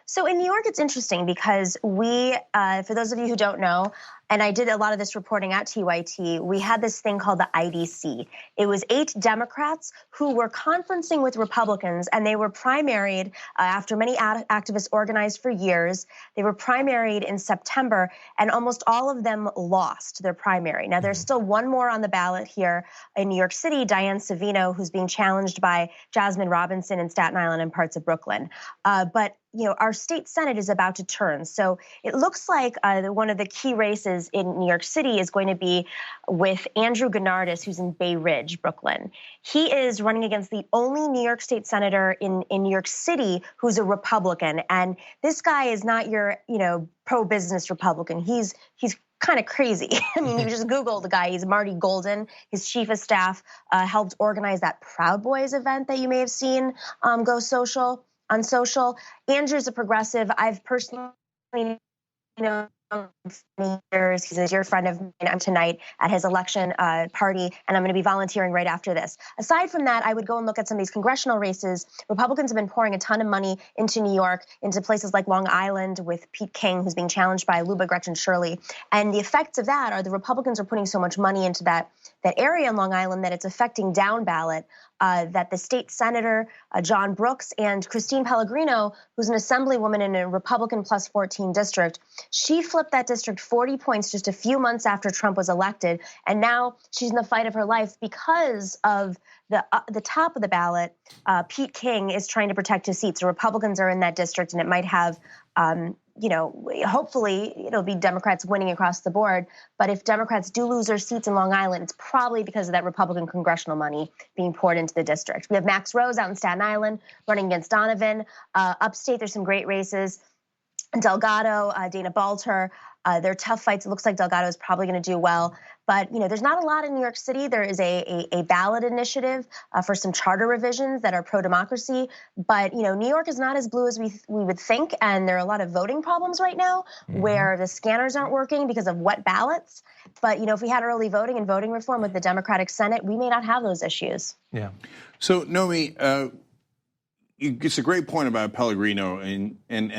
So in New York, it's interesting because we, for those of you who don't know, and I did a lot of this reporting at TYT, we had this thing called the IDC. It was 8 Democrats who were conferencing with Republicans, and they were primaried after many activists organized for years. They were primaried in September, and almost all of them lost their primary. Now, there's still one more on the ballot here in New York City, Diane Savino, who's being challenged by Jasmine Robinson in Staten Island and parts of Brooklyn. But our state Senate is about to turn. So it looks like one of the key races in New York City is going to be with Andrew Gennardis, who's in Bay Ridge, Brooklyn. He is running against the only New York State senator in New York City who's a Republican. And this guy is not your, pro-business Republican. He's kind of crazy. I mean, you just Google the guy. He's Marty Golden. His chief of staff helped organize that Proud Boys event that you may have seen go on social. Andrew's a progressive. I've personally, years. He's a dear friend of mine. I'm tonight at his election party, and I'm going to be volunteering right after this. Aside from that, I would go and look at some of these congressional races. Republicans have been pouring a ton of money into New York, into places like Long Island with Pete King, who's being challenged by Luba Gretchen Shirley. And the effects of that are the Republicans are putting so much money into that area in Long Island that it's affecting down ballot. That the state senator, John Brooks, and Christine Pellegrino, who's an assemblywoman in a Republican plus 14 district, she flipped that district 40 points just a few months after Trump was elected. And now she's in the fight of her life because of the top of the ballot. Pete King is trying to protect his seat. So Republicans are in that district, and it might have hopefully it'll be Democrats winning across the board. But if Democrats do lose their seats in Long Island, it's probably because of that Republican congressional money being poured into the district. We have Max Rose out in Staten Island running against Donovan. Upstate, there's some great races. Delgado, Dana Balter, they're tough fights. It looks like Delgado is probably going to do well. But there's not a lot in New York City. There is a ballot initiative for some charter revisions that are pro-democracy. But New York is not as blue as we would think, and there are a lot of voting problems right now where the scanners aren't working because of wet ballots. But if we had early voting and voting reform with the Democratic Senate, we may not have those issues. Yeah. So Nomi, it's a great point about Pellegrino, and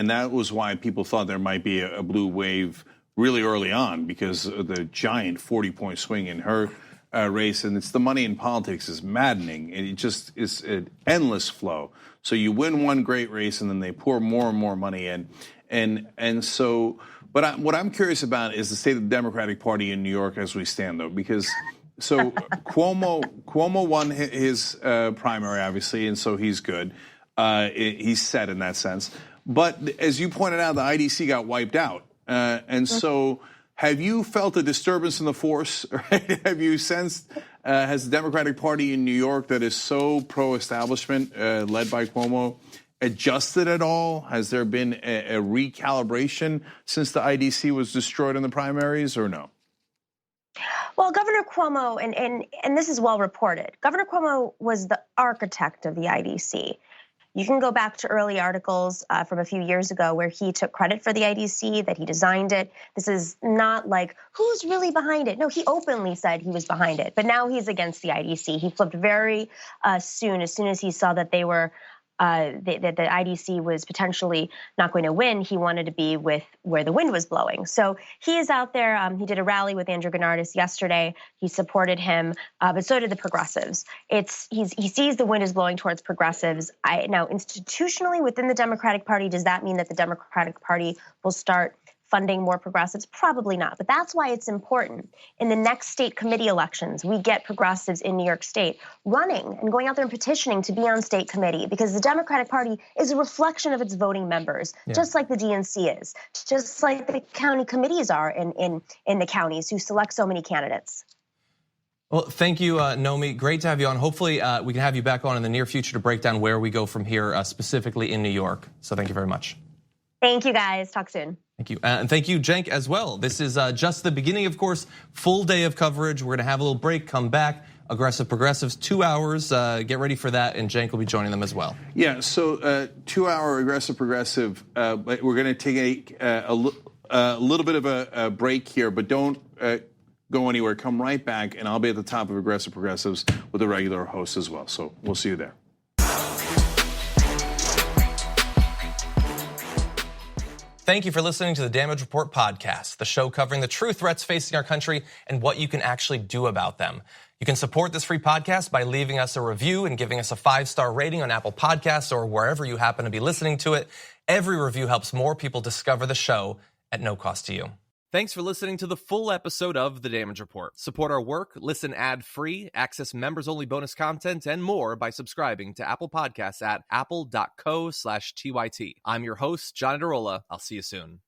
that was why people thought there might be a blue wave really early on because of the giant 40-point swing in her race. And it's the money in politics is maddening. And it just is an endless flow. So you win one great race and then they pour more and more money in. And so, but what I'm curious about is the state of the Democratic Party in New York as we stand, though, because so Cuomo won his primary, obviously, and so he's good. He's set in that sense. But as you pointed out, the IDC got wiped out. And so have you felt a disturbance in the force? Right? Have you sensed, has the Democratic Party in New York that is so pro-establishment, led by Cuomo, adjusted at all? Has there been a recalibration since the IDC was destroyed in the primaries, or no? Well, Governor Cuomo, and this is well reported, Governor Cuomo was the architect of the IDC. You can go back to early articles from a few years ago where he took credit for the IDC, that he designed it. This is not like, who's really behind it? No, he openly said he was behind it, but now he's against the IDC. He flipped very soon as he saw that they were, that the IDC was potentially not going to win. He wanted to be with where the wind was blowing. So he is out there. He did a rally with Andrew Gennardis yesterday. He supported him, but so did the progressives. He sees the wind is blowing towards progressives. Now, institutionally within the Democratic Party, does that mean that the Democratic Party will start funding more progressives? Probably not, but that's why it's important. In the next state committee elections, we get progressives in New York State running and going out there and petitioning to be on state committee, because the Democratic Party is a reflection of its voting members, just like the DNC is, just like the county committees are in the counties who select so many candidates. Well, thank you, Nomi. Great to have you on. Hopefully, we can have you back on in the near future to break down where we go from here, specifically in New York. So thank you very much. Thank you, guys. Talk soon. Thank you. And thank you, Cenk, as well. This is just the beginning, of course. Full day of coverage. We're going to have a little break, come back. Aggressive Progressives, 2 hours. Get ready for that, and Cenk will be joining them as well. Yeah, so 2 hour Aggressive Progressive. We're going to take a little bit of a break here, but don't go anywhere. Come right back, and I'll be at the top of Aggressive Progressives with a regular host as well. So we'll see you there. Thank you for listening to the Damage Report podcast, the show covering the true threats facing our country and what you can actually do about them. You can support this free podcast by leaving us a review and giving us a 5-star rating on Apple Podcasts or wherever you happen to be listening to it. Every review helps more people discover the show at no cost to you. Thanks for listening to the full episode of The Damage Report. Support our work, listen ad-free, access members-only bonus content, and more by subscribing to Apple Podcasts at apple.co/TYT. I'm your host, John Adarola. I'll see you soon.